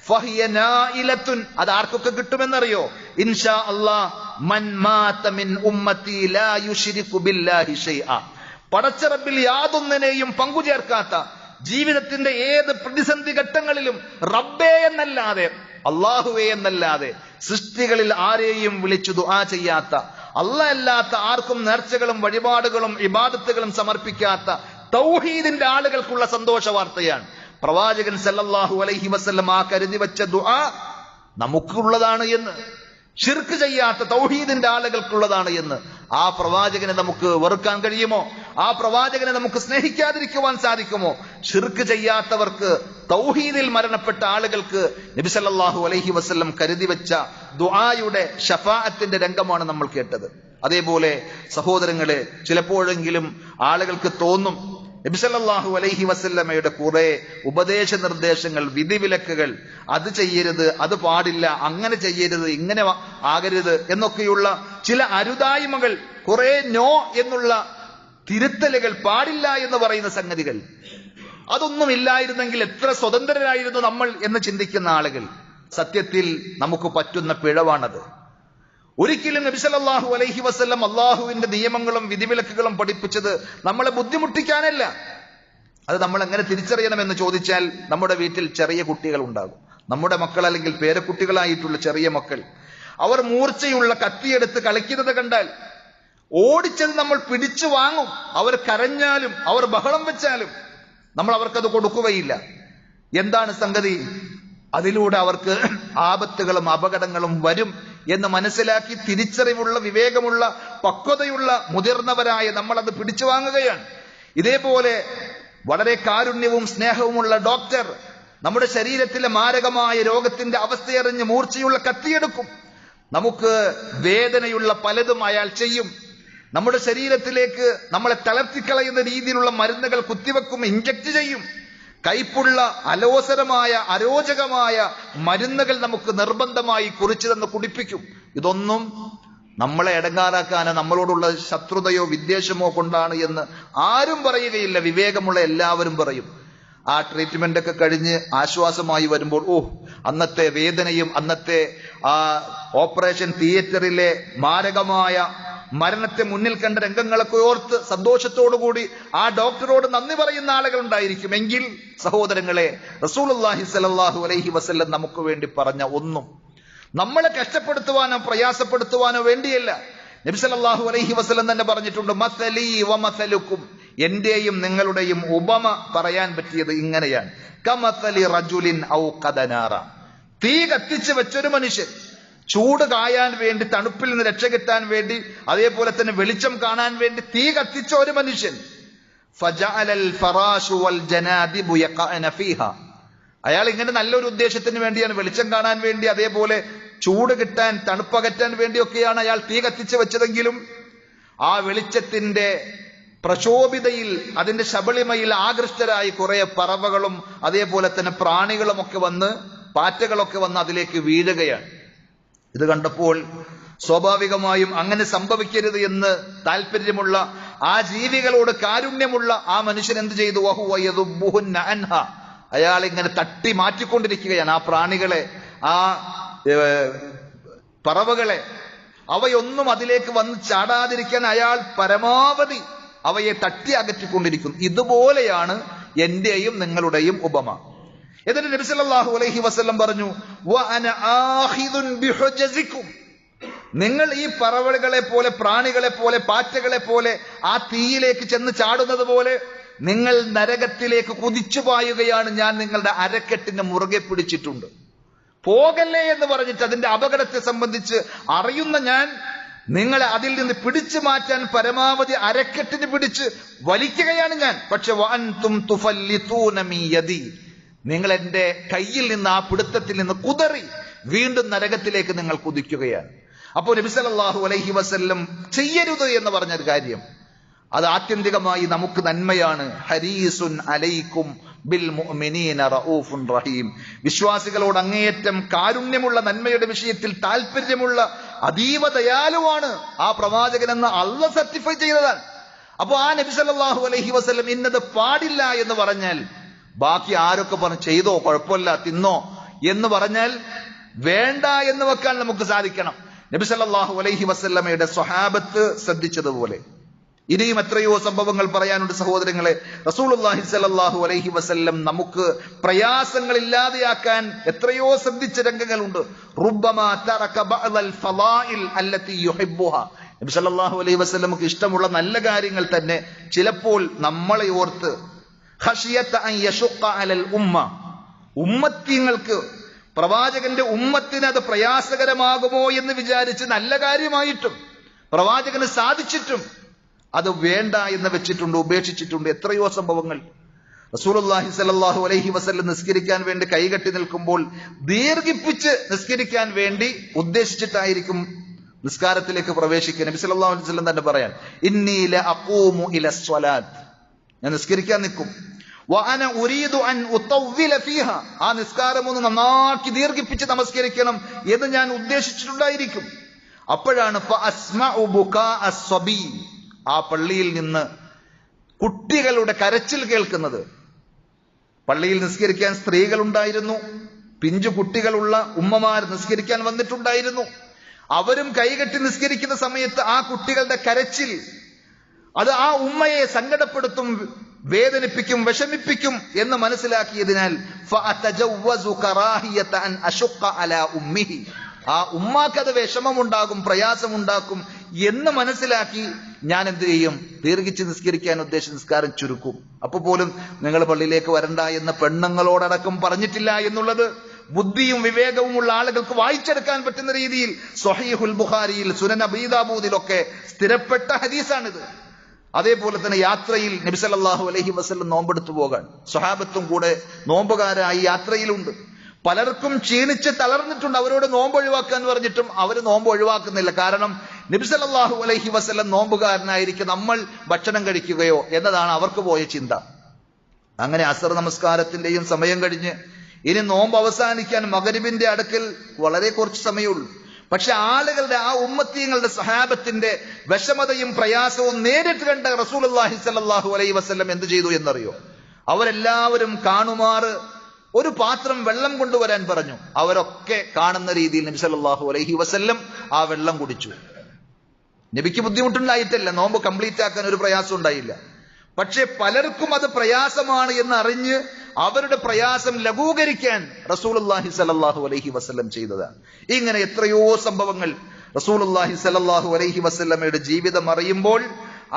S1: ഫഹിയ നായിലത്തുൻ, അത് ആർക്കൊക്കെ കിട്ടുമെന്നറിയോ? ഇൻഷാ അല്ലാഹ്, മൻ മാത മിൻ ഉമ്മത്തി ലാ യുശ്രികു ബില്ലാഹി ഷൈഅ, പടച്ചറബിൽ യാതൊന്നിനെയും പങ്കുചേർക്കാത്ത, ജീവിതത്തിന്റെ ഏത് പ്രതിസന്ധി ഘട്ടങ്ങളിലും റബ്ബേ എന്നല്ലാതെ, അള്ളാഹുവേ എന്നല്ലാതെ സൃഷ്ടികളിൽ ആരെയും വിളിച്ചു ദുആ ചെയ്യാത്ത, അല്ലാഹ് അല്ലാത്ത ആർക്കും നേർച്ചകളും വഴിപാടുകളും ഇബാദത്തുകളും സമർപ്പിക്കാത്ത തൗഹീദിന്റെ ആളുകൾക്കുള്ള സന്തോഷ വാർത്തയാണ്. പ്രവാചകൻ സല്ലല്ലാഹു അലൈഹി വസല്ലം ആ കരുതി വെച്ച ദുആ നമുക്കുള്ളതാണ് എന്ന്, ശിർക്ക് ചെയ്യാത്ത തൗഹീദിന്റെ ആളുകൾക്കുള്ളതാണ് എന്ന്. ആ പ്രവാചകനെ നമുക്ക് വെറുക്കാൻ കഴിയുമോ? ആ പ്രവാചകനെ നമുക്ക് സ്നേഹിക്കാതിരിക്കുവാൻ സാധിക്കുമോ? ശിർക്ക് ചെയ്യാത്തവർക്ക്, തൗഹീദിൽ മരണപ്പെട്ട ആളുകൾക്ക് നബി സല്ലല്ലാഹു അലൈഹി വസല്ലം കരുതി വെച്ച ദുആയുടെ ഷഫാഅത്തിന്റെ രംഗമാണ് നമ്മൾ കേട്ടത്. അതേപോലെ സഹോദരങ്ങളെ, ചിലപ്പോഴെങ്കിലും ആളുകൾക്ക് തോന്നും നബി സല്ലല്ലാഹു അലൈഹി വസല്ലമയുടെ കുറെ ഉപദേശ നിർദ്ദേശങ്ങൾ, വിധിവിലക്കുകൾ, അത് ചെയ്യരുത്, അത് പാടില്ല, അങ്ങനെ ചെയ്യരുത്, ഇങ്ങനെ ആകരുത് എന്നൊക്കെയുള്ള ചില അരുതായ്മകൾ, കുറെ നോ എന്നുള്ള തിരുത്തലുകൾ, പാടില്ല എന്ന് പറയുന്ന സംഗതികൾ, അതൊന്നും ഇല്ലായിരുന്നെങ്കിൽ എത്ര സ്വതന്ത്രരായിരുന്നു നമ്മൾ എന്ന് ചിന്തിക്കുന്ന ആളുകൾ. സത്യത്തിൽ നമുക്ക് പറ്റുന്ന പിഴവാണത്. ഒരിക്കലും നബി സല്ലല്ലാഹു അലൈഹി വസല്ലം അള്ളാഹുവിന്റെ നിയമങ്ങളും വിധിവിലക്കുകളും പഠിപ്പിച്ചത് നമ്മളെ ബുദ്ധിമുട്ടിക്കാനല്ല. അത് നമ്മൾ എങ്ങനെ തിരിച്ചറിയണമെന്ന് ചോദിച്ചാൽ, നമ്മുടെ വീട്ടിൽ ചെറിയ കുട്ടികൾ ഉണ്ടാകും, നമ്മുടെ മക്കൾ അല്ലെങ്കിൽ പേരക്കുട്ടികളായിട്ടുള്ള ചെറിയ മക്കൾ, അവർ മൂർച്ചയുള്ള കത്തിയെടുത്ത് കളിക്കുന്നത് കണ്ടാൽ ഓടിച്ചത് നമ്മൾ പിടിച്ചു വാങ്ങും. അവർ കരഞ്ഞാലും അവർ ബഹളം വെച്ചാലും നമ്മൾ അവർക്കത് കൊടുക്കുകയില്ല. എന്താണ് സംഗതി? അതിലൂടെ അവർക്ക് ആപത്തുകളും അപകടങ്ങളും വരും എന്ന് മനസ്സിലാക്കി തിരിച്ചറിവുള്ള, വിവേകമുള്ള, പക്വതയുള്ള മുതിർന്നവരായ നമ്മൾ അത് പിടിച്ചു വാങ്ങുകയാണ്. ഇതേപോലെ വളരെ കാരുണ്യവും സ്നേഹവുമുള്ള ഡോക്ടർ നമ്മുടെ ശരീരത്തിലെ മാരകമായ രോഗത്തിന്റെ അവസ്ഥയറിഞ്ഞ് മൂർച്ചയുള്ള കത്തിയെടുക്കും. നമുക്ക് വേദനയുള്ള പലതും അയാൾ ചെയ്യും. നമ്മുടെ ശരീരത്തിലേക്ക് നമ്മളെ തളർത്തിക്കളയുന്ന രീതിയിലുള്ള മരുന്നുകൾ കുത്തിവെക്കും, ഇഞ്ചക്ട് ചെയ്യും. കൈപ്പുള്ള അലോസരമായ അരോചകമായ മരുന്നുകൾ നമുക്ക് നിർബന്ധമായി കുറിച്ചു തന്ന് കുടിപ്പിക്കും. ഇതൊന്നും നമ്മളെ ഇടങ്ങാറാക്കാനോ നമ്മളോടുള്ള ശത്രുതയോ വിദ്വേഷമോ കൊണ്ടാണ് എന്ന് ആരും പറയുകയില്ല. വിവേകമുള്ള എല്ലാവരും പറയും. ആ ട്രീറ്റ്മെന്റ് ഒക്കെ കഴിഞ്ഞ് ആശ്വാസമായി വരുമ്പോൾ അന്നത്തെ വേദനയും അന്നത്തെ ആ ഓപ്പറേഷൻ തിയേറ്ററിലെ മാരകമായ മരണത്തെ മുന്നിൽ കണ്ട രംഗങ്ങളൊക്കെ ഓർത്ത് സന്തോഷത്തോടുകൂടി ആ ഡോക്ടറോട് നന്ദി പറയുന്ന ആളുകൾ ഉണ്ടായിരിക്കും. എങ്കിൽ സഹോദരങ്ങളെ, റസൂലുള്ളാഹി സ്വല്ലല്ലാഹു അലൈഹി വസല്ലം നമുക്ക് വേണ്ടി പറഞ്ഞ ഒന്നും നമ്മളെ കഷ്ടപ്പെടുത്തുവാനോ പ്രയാസപ്പെടുത്തുവാനോ വേണ്ടിയല്ല. നബി സല്ലല്ലാഹു അലൈഹി വസല്ലം തന്നെ പറഞ്ഞിട്ടുണ്ട്, മസലി വ മസലുക്കും, എന്റെയും നിങ്ങളുടെയും ഉപമ പറയാൻ പറ്റിയത് ഇങ്ങനെയാണ്. കമസലി റജുലിൻ ഔഖദ നാറ, തീ കത്തിച്ച് വെച്ചൊരു മനുഷ്യൻ, ചൂട് കായാൻ വേണ്ടി, തണുപ്പിൽ നിന്ന് രക്ഷ കിട്ടാൻ വേണ്ടി, അതേപോലെ തന്നെ വെളിച്ചം കാണാൻ വേണ്ടി തീ കത്തിച്ച ഒരു മനുഷ്യൻ. ഫജഅലൽ ഫറാശു വൽ ജനാദിബു യഖഅന ഫീഹാ, അയാൾ ഇങ്ങനെ നല്ലൊരു ഉദ്ദേശത്തിന് വേണ്ടിയാണ്, വെളിച്ചം കാണാൻ വേണ്ടി, അതേപോലെ ചൂട് കിട്ടാൻ തണുപ്പകറ്റാൻ വേണ്ടിയൊക്കെയാണ് അയാൾ തീ കത്തിച്ച് വെച്ചതെങ്കിലും ആ വെളിച്ചത്തിന്റെ പ്രശോഭിതയിൽ, അതിന്റെ ശബളിമയിൽ ആകൃഷ്ടരായി കുറെ പറവകളും അതേപോലെ തന്നെ പ്രാണികളും ഒക്കെ വന്ന്, പാറ്റകളൊക്കെ വന്ന് അതിലേക്ക് വീഴുകയാണ്. ഇത് കണ്ടപ്പോൾ സ്വാഭാവികമായും അങ്ങനെ സംഭവിക്കരുത് എന്ന് താല്പര്യമുള്ള ആ ജീവികളോട് കാരുണ്യമുള്ള ആ മനുഷ്യൻ എന്ത് ചെയ്തു? വഹുവ യദുബ്ബുഹുന്ന അൻഹ, അയാൾ ഇങ്ങനെ തട്ടി മാറ്റിക്കൊണ്ടിരിക്കുകയാണ് ആ പ്രാണികളെ, ആ പറവകളെ. അവയൊന്നും അതിലേക്ക് വന്ന് ചാടാതിരിക്കാൻ അയാൾ പരമാവധി അവയെ തട്ടി അകറ്റിക്കൊണ്ടിരിക്കുന്നു. ഇതുപോലെയാണ് എന്റെയും നിങ്ങളുടെയും ഉപമ. എന്നിട്ട് നബി സല്ലല്ലാഹു അലൈഹി വസല്ലം പറഞ്ഞു, വഅന ആഖിദുൻ ബിഹുജസികും, നിങ്ങൾ ഈ പറവകളെ പോലെ, പ്രാണികളെ പോലെ, പാറ്റകളെ പോലെ ആ തീയിലേക്ക് ചെന്ന് ചാടുന്നത് പോലെ നിങ്ങൾ നരകത്തിലേക്ക് കുതിച്ചു പായുകയാണ്. ഞാൻ നിങ്ങളുടെ അരക്കെട്ടിനെ മുറുകെ പിടിച്ചിട്ടുണ്ട്. പോകല്ലേ എന്ന് പറഞ്ഞിട്ട് അതിന്റെ അപകടത്തെ സംബന്ധിച്ച് അറിയുന്ന ഞാൻ നിങ്ങളെ അതിൽ നിന്ന് പിടിച്ചു മാറ്റാൻ പരമാവധി അരക്കെട്ടിന് പിടിച്ച് വലിക്കുകയാണ് ഞാൻ. പക്ഷെ വഅൻതും തുഫല്ലിതൂന മിൻ യദി, നിങ്ങൾ എന്റെ കയ്യിൽ നിന്ന്, ആ പിടുത്തത്തിൽ നിന്ന് കുതറി വീണ്ടും നരകത്തിലേക്ക് നിങ്ങൾ കുതിക്കുകയാണ്. അപ്പോൾ നബി സല്ലല്ലാഹു അലൈഹി വസല്ലം ചെയ്യരുത് എന്ന് പറഞ്ഞൊരു കാര്യം, അത് ആത്യന്തികമായി നമുക്ക് നന്മയാണ്. ഹരീസുൻ അലൈക്കും ബിൽ മുഅ്മിനീന റഊഫുൻ റഹീം, വിശ്വാസികളോട് അങ്ങേയറ്റം കാരുണ്യമുള്ള, നന്മയുടെ വിഷയത്തിൽ താല്പര്യമുള്ള, അതീവ ദയാലുവാണ് ആ പ്രവാചകൻ എന്ന് അല്ലാഹ് സർട്ടിഫൈ ചെയ്തതാണ്. അപ്പൊ ആ നബി സല്ലല്ലാഹു അലൈഹി വസല്ലം ഇന്നത് പാടില്ല എന്ന് പറഞ്ഞാൽ, ബാക്കി ആരൊക്കെ പറഞ്ഞു ചെയ്തോ, കുഴപ്പമില്ല, തിന്നോ എന്ന് പറഞ്ഞാൽ വേണ്ട എന്ന് വെക്കാൻ നമുക്ക് സാധിക്കണം. നബി സല്ലല്ലാഹു അലൈഹി വസല്ലമയുടെ സ്വഹാബത്ത് ശ്രദ്ധിച്ചതുപോലെ ഇനിയും എത്രയോ സംഭവങ്ങൾ പറയാനുണ്ട് സഹോദരങ്ങളെ. റസൂലുള്ളാഹി സ്വല്ലല്ലാഹു അലൈഹി വസല്ലം നമുക്ക് പ്രയാസങ്ങൾ ഇല്ലാതെയാക്കാൻ എത്രയോ ശ്രദ്ധിച്ച രംഗങ്ങളുണ്ട്. റുബ്ബമാ തറക ബഅദൽ ഫളാഇൽ അല്ലതി യുഹിബ്ബുഹാ, നബി സല്ലല്ലാഹു അലൈഹി വസല്ലമക്ക് ഇഷ്ടമുള്ള നല്ല കാര്യങ്ങൾ തന്നെ ചിലപ്പോൾ നമ്മളെ ഓർത്ത്, ഖശിയത അൻ യശുഖ അലൽ ഉമ്മ, ഉമ്മത്തിങ്ങൾക്ക്, പ്രവാചകന്റെ ഉമ്മത്തിന് അത് പ്രയാസകരമാകുമോ എന്ന് വിചാരിച്ച് നല്ല കാര്യമായിട്ടും പ്രവാചകന് സാധിച്ചിട്ടും അത് വേണ്ട എന്ന് വെച്ചിട്ടുണ്ട്, ഉപേക്ഷിച്ചിട്ടുണ്ട്. എത്രയോ സംഭവങ്ങൾ. റസൂലുള്ളാഹി സ്വല്ലല്ലാഹു അലൈഹി വസല്ലം നിസ്കരിക്കാൻ വേണ്ടി കൈകെട്ടി നിൽക്കുമ്പോൾ ദീർഘിപ്പിച്ച് നിസ്കരിക്കാൻ വേണ്ടി ഉദ്ദേശിച്ചിട്ടായിരിക്കും നിസ്കാരത്തിലേക്ക് പ്രവേശിക്കുക. നബി സല്ലല്ലാഹു അലൈഹി വസല്ലം തന്നെ പറയാൻ, ഇന്നി ലഅഖൂമു ഇലസ്വലാത്ത്, ഞാൻ നിസ്കരിക്കാൻ നിൽക്കും, വഅന ഉരീദു അൻ ഉതവ്വില ഫീഹാ, ആ നിസ്കാരം ഒന്ന് നന്നാക്കി ദീർഘിപ്പിച്ച് നമസ്കരിക്കണം എന്ന് ഞാൻ ഉദ്ദേശിച്ചിട്ടുണ്ടായിരിക്കും. അപ്പോഴാണ് ഫഅസ്മഉ ബുകാ അസ്സബി, ആ പള്ളിയിൽ നിന്ന് കുട്ടികളുടെ കരച്ചിൽ കേൾക്കുന്നത്. പള്ളിയിൽ നിസ്കരിക്കാൻ സ്ത്രീകൾ ഉണ്ടായിരുന്നു, പിഞ്ചു കുട്ടികളുള്ള ഉമ്മമാർ നിസ്കരിക്കാൻ വന്നിട്ടുണ്ടായിരുന്നു. അവരും കൈകെട്ടി നിസ്കരിക്കുന്ന സമയത്ത് ആ കുട്ടികളുടെ കരച്ചിൽ അത് ആ ഉമ്മയെ സങ്കടപ്പെടുത്തും, വേദനിപ്പിക്കും, വിഷമിപ്പിക്കും എന്ന് മനസ്സിലാക്കിയതിനാൽ ഫഅതജവ്വസു കറാഹിയത അൻ അശുഖ അലാ ഉമ്മിഹി, ആ ഉമ്മാക്കത് വിഷമമുണ്ടാകും, പ്രയാസമുണ്ടാക്കും എന്ന് മനസ്സിലാക്കി ഞാൻ എന്ത് ചെയ്യും? ദീർഘിച്ച് നിസ്കരിക്കാൻ ഉദ്ദേശിച്ച് നിസ്കാരം ചുരുക്കും. അപ്പൊ പോലും നിങ്ങൾ പള്ളിയിലേക്ക് വരണ്ട എന്ന് പെണ്ണുങ്ങളോടടക്കം പറഞ്ഞിട്ടില്ല എന്നുള്ളത് ബുദ്ധിയും വിവേകവും ഉള്ള ആളുകൾക്ക് വായിച്ചെടുക്കാൻ പറ്റുന്ന രീതിയിൽ സ്വഹീഹുൽ ബുഖാരിയിൽ, സുനൻ അബീ ദാവൂദിലൊക്കെ സ്ഥിരപ്പെട്ട ഹദീസാണിത്. അതേപോലെ തന്നെ യാത്രയിൽ നബി സല്ലല്ലാഹു അലൈഹി വസല്ലം നോമ്പെടുത്തു പോകാൻ സ്വഹാബത്തും കൂടെ നോമ്പുകാരായി യാത്രയിലുണ്ട്. പലർക്കും ക്ഷീണിച്ച് തളർന്നിട്ടുണ്ട്. അവരോട് നോമ്പ് ഒഴിവാക്കാൻ പറഞ്ഞിട്ടും അവർ നോമ്പ് ഒഴിവാക്കുന്നില്ല. കാരണം നബി സല്ലല്ലാഹു അലൈഹി വസല്ലം നോമ്പുകാരനായിരിക്കും നമ്മൾ ഭക്ഷണം കഴിക്കുകയോ എന്നതാണ് അവർക്ക് പോയ ചിന്ത. അങ്ങനെ അസർ നമസ്കാരത്തിന്റെയും സമയം കഴിഞ്ഞ് ഇനി നോമ്പ് അവസാനിക്കാൻ മഗ്രിബിന്റെ അടുക്കൽ വളരെ കുറച്ച് സമയമുള്ളൂ. പക്ഷെ ആളുകളുടെ ആ ഉമ്മത്തീങ്ങളുടെ സഹാബത്തിന്റെ വിഷമതയും പ്രയാസവും നേരിട്ട് കണ്ട റസൂലുള്ളാഹി സ്വല്ലല്ലാഹു അലൈഹി വസല്ലം എന്ത് ചെയ്തു എന്നറിയോ? അവരെല്ലാവരും കാണുമാറ് ഒരു പാത്രം വെള്ളം കൊണ്ടുവരാൻ പറഞ്ഞു. അവരൊക്കെ കാണുന്ന രീതിയിൽ നബി സല്ലല്ലാഹു അലൈഹി വസല്ലം ആ വെള്ളം കുടിച്ചു. നബിക്ക് ബുദ്ധിമുട്ടുണ്ടായിട്ടില്ല, നോമ്പ് കംപ്ലീറ്റ് ആക്കാൻ ഒരു പ്രയാസം ഉണ്ടായില്ല. പക്ഷെ പലർക്കും അത് പ്രയാസമാണ് എന്ന് അറിഞ്ഞ് അവരുടെ പ്രയാസം ലഘൂകരിക്കാൻ റസൂലുള്ളാഹി സ്വല്ലല്ലാഹു അലൈഹി വസല്ലം ചെയ്തതാണ്. ഇങ്ങനെ എത്രയോ സംഭവങ്ങൾ റസൂലുള്ളാഹി സ്വല്ലല്ലാഹു അലൈഹി വസല്ലമയുടെ ജീവിതം അറിയുമ്പോൾ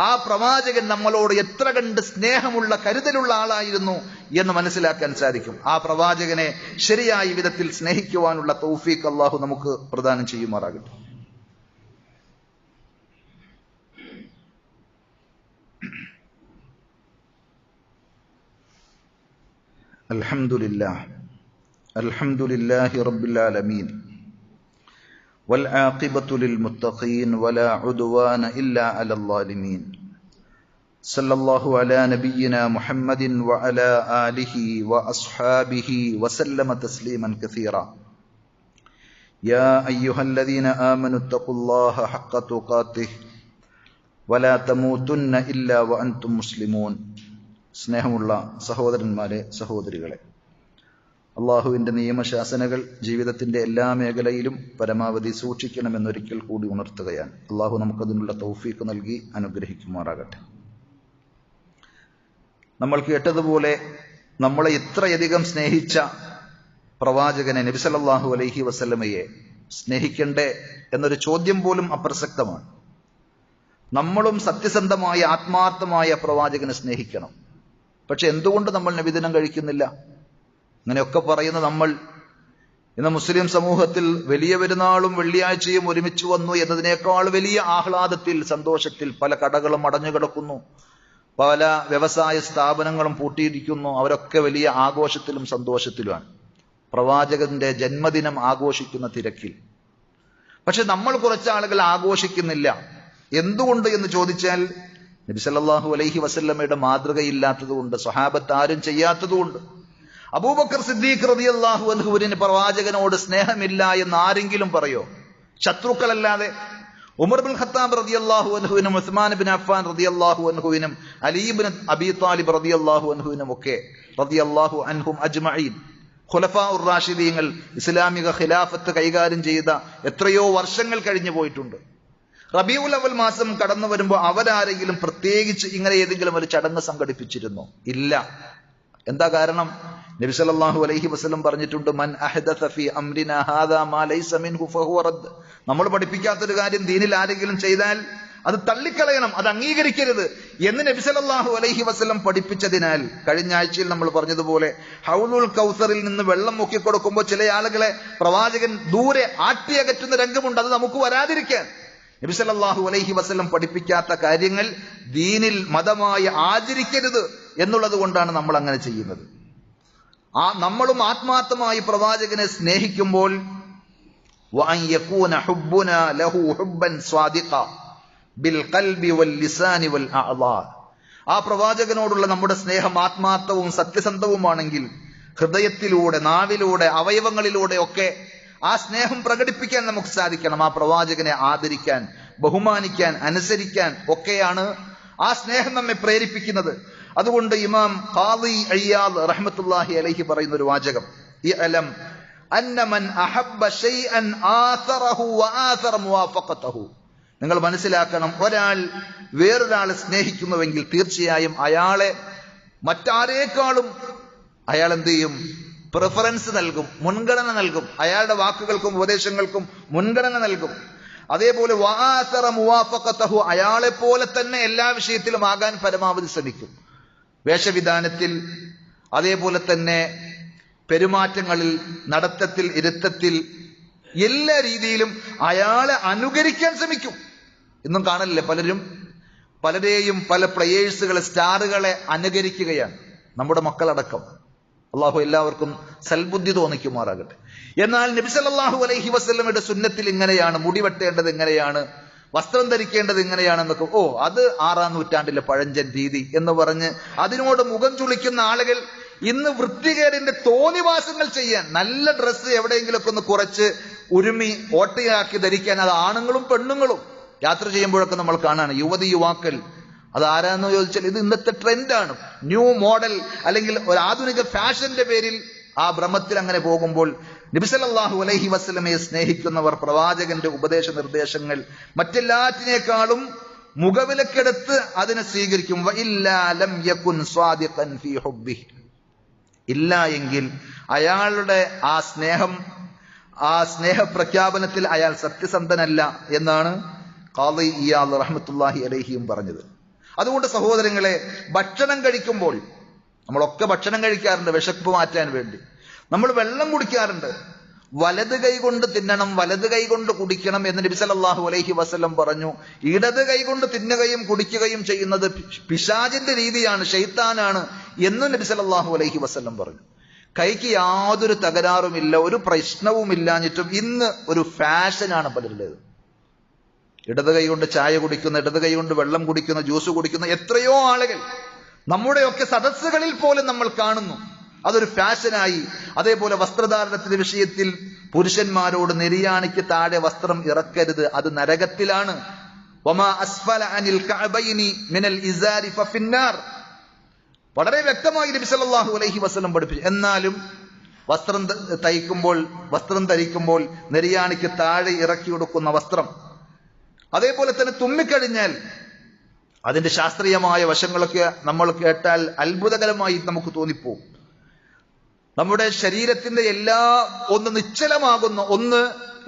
S1: ആ പ്രവാചകൻ നമ്മളോട് എത്ര കണ്ട് സ്നേഹമുള്ള കരുതലുള്ള ആളായിരുന്നു എന്ന് മനസ്സിലാക്കാൻ സാധിക്കും. ആ പ്രവാചകനെ ശരിയായ വിധത്തിൽ സ്നേഹിക്കുവാനുള്ള തൗഫീഖ് അല്ലാഹു നമുക്ക് പ്രദാനം ചെയ്യുമാറാകട്ടെ. അൽഹംദുലില്ലാഹി റബ്ബിൽ ആലമീൻ والعاقبة للمتقين ولا عدوان إلا على الظالمين صلى الله على نبينا محمد وعلى آله وأصحابه وسلم تسليما كثيرا يا أيها الذين آمنوا اتقوا الله حق تقاته ولا تموتن إلا وأنتم مسلمون. സ്നേഹമുള്ള സഹോദരന്മാരെ, സഹോദരികളെ, അള്ളാഹുവിന്റെ നിയമശാസനകൾ ജീവിതത്തിന്റെ എല്ലാ മേഖലയിലും പരമാവധി സൂക്ഷിക്കണമെന്നൊരിക്കൽ കൂടി ഉണർത്തുകയാണ്. അള്ളാഹു നമുക്കതിനുള്ള തൗഫീഖ് നൽകി അനുഗ്രഹിക്കുമാറാകട്ടെ. നമ്മൾ കേട്ടതുപോലെ നമ്മളെ ഇത്രയധികം സ്നേഹിച്ച പ്രവാചകനെ നബി സല്ലല്ലാഹു അലൈഹി വസല്ലമയെ സ്നേഹിക്കണ്ടേ എന്നൊരു ചോദ്യം പോലും അപ്രസക്തമാണ്. നമ്മളും സത്യസന്ധമായ ആത്മാർത്ഥമായ പ്രവാചകനെ സ്നേഹിക്കണം. പക്ഷെ എന്തുകൊണ്ട് നമ്മൾ നബിദിനം കഴിക്കുന്നില്ല? അങ്ങനെയൊക്കെ പറയുന്ന നമ്മൾ ഇന്ന് മുസ്ലിം സമൂഹത്തിൽ വലിയ പെരുന്നാളും വെള്ളിയാഴ്ചയും ഒരുമിച്ച് വന്നു എന്നതിനേക്കാൾ വലിയ ആഹ്ലാദത്തിൽ, സന്തോഷത്തിൽ പല കടകളും അടഞ്ഞു കിടക്കുന്നു, പല വ്യവസായ സ്ഥാപനങ്ങളും പൂട്ടിയിരിക്കുന്നു. അവരൊക്കെ വലിയ ആഘോഷത്തിലും സന്തോഷത്തിലുമാണ്, പ്രവാചകന്റെ ജന്മദിനം ആഘോഷിക്കുന്ന തിരക്കിൽ. പക്ഷെ നമ്മൾ കുറച്ചാളുകൾ ആഘോഷിക്കുന്നില്ല. എന്തുകൊണ്ട് എന്ന് ചോദിച്ചാൽ നബി സല്ലല്ലാഹു അലൈഹി വസല്ലമയുടെ മാതൃകയില്ലാത്തതുകൊണ്ട്, സ്വഹാബത്ത് ആരും ചെയ്യാത്തതുകൊണ്ട്. അബൂബക്കർ സിദ്ദീഖ് റളിയല്ലാഹു അൻഹുവിന് പ്രവാചകനോട് സ്നേഹമില്ല എന്ന് ആരെങ്കിലും പറയോ? ശത്രുക്കളല്ലാതെ. ഉമർ ബിൻ ഖത്താബ് റളിയല്ലാഹു അൻഹുവിനും ഉസ്മാൻ ബിൻ അഫ്ഫാൻ റളിയല്ലാഹു അൻഹുവിനും അലി ഇബ്നു അബീ ത്വാലിബ് റളിയല്ലാഹു അൻഹുവിനും ഒക്കെ റളിയല്ലാഹു അൻഹും അജ്മഈൻ ഖുലഫാഉർ റാഷിദീങ്ങൾ ഇസ്ലാമിക ഖിലാഫത്ത് കൈകാര്യം ചെയ്ത എത്രയോ വർഷങ്ങൾ കഴിഞ്ഞു പോയിട്ടുണ്ട്. റബീഉൽ അവൽ മാസം കടന്നു വരുമ്പോൾ അവരാരെങ്കിലും പ്രത്യേകിച്ച് ഇങ്ങനെ ഏതെങ്കിലും ഒരു ചടങ്ങ് സംഘടിപ്പിച്ചിരുന്നോ? ഇല്ല. എന്താ കാരണം? നബി സല്ലല്ലാഹു അലൈഹി വസല്ലം പറഞ്ഞിട്ടുണ്ട്, മൻ അഹ്ദസ ഫീ അംരിനാ ഹാദാ മാ ലൈസ മിൻഹു ഫഹുവ റദ്ദ്. നമ്മൾ പഠിപ്പിക്കാത്തൊരു കാര്യം ദീനിൽ ആരെങ്കിലും ചെയ്താൽ അത് തള്ളിക്കളയണം, അത് അംഗീകരിക്കരുത് എന്ന് നബി സല്ലല്ലാഹു അലൈഹി വസല്ലം പഠിപ്പിച്ചതിനാൽ കഴിഞ്ഞ ആഴ്ചയിൽ നമ്മൾ പറഞ്ഞതുപോലെ ഹൗലുൽ കൗസറിൽ നിന്ന് വെള്ളം മുക്കിക്കൊടുക്കുമ്പോൾ ചില ആളുകളെ പ്രവാചകൻ ദൂരെ ആട്ടിയകറ്റുന്ന രംഗമുണ്ട്. അത് നമുക്ക് വരാതിരിക്കാൻ നബി സല്ലല്ലാഹു അലൈഹി വസല്ലം പഠിപ്പിക്കാത്ത കാര്യങ്ങൾ ദീനിൽ മതമായി ആചരിക്കരുത് എന്നുള്ളത് കൊണ്ടാണ് നമ്മൾ അങ്ങനെ ചെയ്യുന്നത്. നമ്മളും ആത്മാർത്ഥമായി പ്രവാചകനെ സ്നേഹിക്കുമ്പോൾ വഅൻ യകൂന ഹുബ്ബുനാ ലഹു ഹുബ്ബൻ സ്വാദിഖാ ബിൽ ഖൽബി വൽ ലിസാനി വൽ അഅളാ. ആ പ്രവാചകനോടുള്ള നമ്മുടെ സ്നേഹം ആത്മാർത്ഥവും സത്യസന്ധവുമാണെങ്കിൽ ഹൃദയത്തിലൂടെ, നാവിലൂടെ, അവയവങ്ങളിലൂടെ ഒക്കെ ആ സ്നേഹം പ്രകടിപ്പിക്കാൻ നമുക്ക് സാധിക്കണം. ആ പ്രവാചകനെ ആദരിക്കാൻ, ബഹുമാനിക്കാൻ, അനുസരിക്കാൻ ഒക്കെയാണ് ആ സ്നേഹം നമ്മെ പ്രേരിപ്പിക്കുന്നത്. അതുകൊണ്ട് ഇമാം ഖാദി അയ്യാദ് റഹ്മത്തുള്ളാഹി അലൈഹി പറയുന്ന ഒരു വാചകം, ഇഅലം അന്ന മൻ അഹബ്ബ ശൈഅൻ ആസറഹു വആസറ മുവാഫഖതഹു. നിങ്ങൾ മനസ്സിലാക്കണം, ഒരാൾ വേറൊരാളെ സ്നേഹിക്കുന്നുവെങ്കിൽ തീർച്ചയായും അയാളെ മറ്റാരേക്കാളും അയാൾ എന്ത് ചെയ്യും? പ്രിഫറൻസ് നൽകും, മുൻഗണന നൽകും. അയാളുടെ വാക്കുകൾക്കും ഉപദേശങ്ങൾക്കും മുൻഗണന നൽകും. അതേപോലെ വആസറ മുവാഫഖതഹു, അയാളെ പോലെ തന്നെ എല്ലാ വിഷയത്തിലും ആകാൻ പരമാവധി ശ്രമിക്കും. വേഷവിധാനത്തിൽ, അതേപോലെ തന്നെ പെരുമാറ്റങ്ങളിൽ, നടത്തത്തിൽ, ഇരുത്തത്തിൽ, എല്ലാ രീതിയിലും അയാളെ അനുകരിക്കാൻ ശ്രമിക്കും. ഇന്നും കാണലില്ലേ പലരെയും പല പ്ലെയേഴ്സുകളെ, സ്റ്റാറുകളെ അനുകരിക്കുകയാണ്, നമ്മുടെ മക്കളടക്കം. അള്ളാഹു എല്ലാവർക്കും സൽബുദ്ധി തോന്നിക്കുമാറാകട്ടെ. എന്നാൽ നബി സല്ലല്ലാഹു അലൈഹി വസല്ലമയുടെ സുന്നത്തിൽ ഇങ്ങനെയാണ്, മുടി വെട്ടേണ്ടത് ഇങ്ങനെയാണ്, വസ്ത്രം ധരിക്കേണ്ടത് ഇങ്ങനെയാണെന്നൊക്കെ, അത് 6-ാം നൂറ്റാണ്ടിലെ പഴഞ്ചൻ രീതി എന്ന് പറഞ്ഞ് അതിനോട് മുഖം ചുളിക്കുന്ന ആളുകൾ ഇന്ന് വൃത്തികേടിന്റെ തോന്നിവാസങ്ങൾ ചെയ്യാൻ, നല്ല ഡ്രസ്സ് എവിടെയെങ്കിലുമൊക്കെ ഒന്ന് കുറച്ച് ഉരുമി ഓട്ടയാക്കി ധരിക്കാൻ, അത് ആണുങ്ങളും പെണ്ണുങ്ങളും യാത്ര ചെയ്യുമ്പോഴൊക്കെ നമ്മൾ കാണാണ്. യുവതി യുവാക്കൾ അത് ആരാന്ന് ചോദിച്ചാൽ ഇത് ഇന്നത്തെ ട്രെൻഡാണ്, ന്യൂ മോഡൽ, അല്ലെങ്കിൽ ഒരു ആധുനിക ഫാഷന്റെ പേരിൽ ആ ഭ്രമത്തിൽ അങ്ങനെ പോകുമ്പോൾ നബി സല്ലല്ലാഹു അലൈഹി വസല്ലമയെ സ്നേഹിക്കുന്നവർ പ്രവാചകന്റെ ഉപദേശ നിർദ്ദേശങ്ങൾ മറ്റെല്ലാറ്റിനേക്കാളും മുഖവിലക്കെടുത്ത് അതിനെ സ്വീകരിക്കും. ഇല്ല എങ്കിൽ അയാളുടെ ആ സ്നേഹപ്രഖ്യാപനത്തിൽ അയാൾ സത്യസന്ധനല്ല എന്നാണ് ഖാദി ഇയാദ് റഹ്മത്തുള്ളാഹി അലൈഹിയും പറഞ്ഞത്. അതുകൊണ്ട് സഹോദരങ്ങളെ, ഭക്ഷണം കഴിക്കുമ്പോൾ നമ്മളൊക്കെ ഭക്ഷണം കഴിക്കാറുണ്ട് വിശപ്പ് മാറ്റാൻ വേണ്ടി. നമ്മൾ വെള്ളം കുടിക്കാറുണ്ട്. വലത് കൈ കൊണ്ട് തിന്നണം, വലത് കൈ കൊണ്ട് കുടിക്കണം എന്ന് നബി സല്ലല്ലാഹു അലൈഹി വസല്ലം പറഞ്ഞു. ഇടത് കൈ കൊണ്ട് തിന്നുകയും കുടിക്കുകയും ചെയ്യുന്നത് പിശാചിന്റെ രീതിയാണ്, ശൈത്താനാണ് എന്നും നബി സല്ലല്ലാഹു അലൈഹി വസല്ലം പറഞ്ഞു. കൈക്ക് യാതൊരു തകരാറുമില്ല, ഒരു പ്രശ്നവുമില്ലാഞ്ഞിട്ടും ഇന്ന് ഒരു ഫാഷനാണ് പലരുടേത്. ഇടത് കൈ കൊണ്ട് ചായ കുടിക്കുന്ന, ഇടത് കൈ കൊണ്ട് വെള്ളം കുടിക്കുന്ന, ജ്യൂസ് കുടിക്കുന്ന എത്രയോ ആളുകൾ നമ്മുടെയൊക്കെ സദസ്സുകളിൽ പോലും നമ്മൾ കാണുന്നു. അതൊരു ഫാഷനായി. അതേപോലെ വസ്ത്രധാരണത്തിന്റെ വിഷയത്തിൽ പുരുഷന്മാരോട് നെരിയാണിക്ക് താഴെ വസ്ത്രം ഇറക്കരുത്, അത് നരകത്തിലാണ്. വമാ അസ്ഫല അനിൽ കഅബൈനി മിനൽ ഇസാരി ഫഫിന്നാർ. വളരെ വ്യക്തമായി നബി സല്ലല്ലാഹു അലൈഹി വസല്ലം പഠിപ്പിച്ചു. എന്നാലും വസ്ത്രം ധരിക്കുമ്പോൾ നെരിയാണിക്ക് താഴെ ഇറക്കി കൊടുക്കുന്ന വസ്ത്രം, അതേപോലെ തന്നെ തുമ്മിക്കഴിഞ്ഞാൽ അതിന്റെ ശാസ്ത്രീയമായ വശങ്ങളൊക്കെ നമ്മൾ കേട്ടാൽ അത്ഭുതകരമായി നമുക്ക് തോന്നിപ്പോവും. നമ്മുടെ ശരീരത്തിന്റെ ഒന്ന് നിശ്ചലമാകുന്ന, ഒന്ന്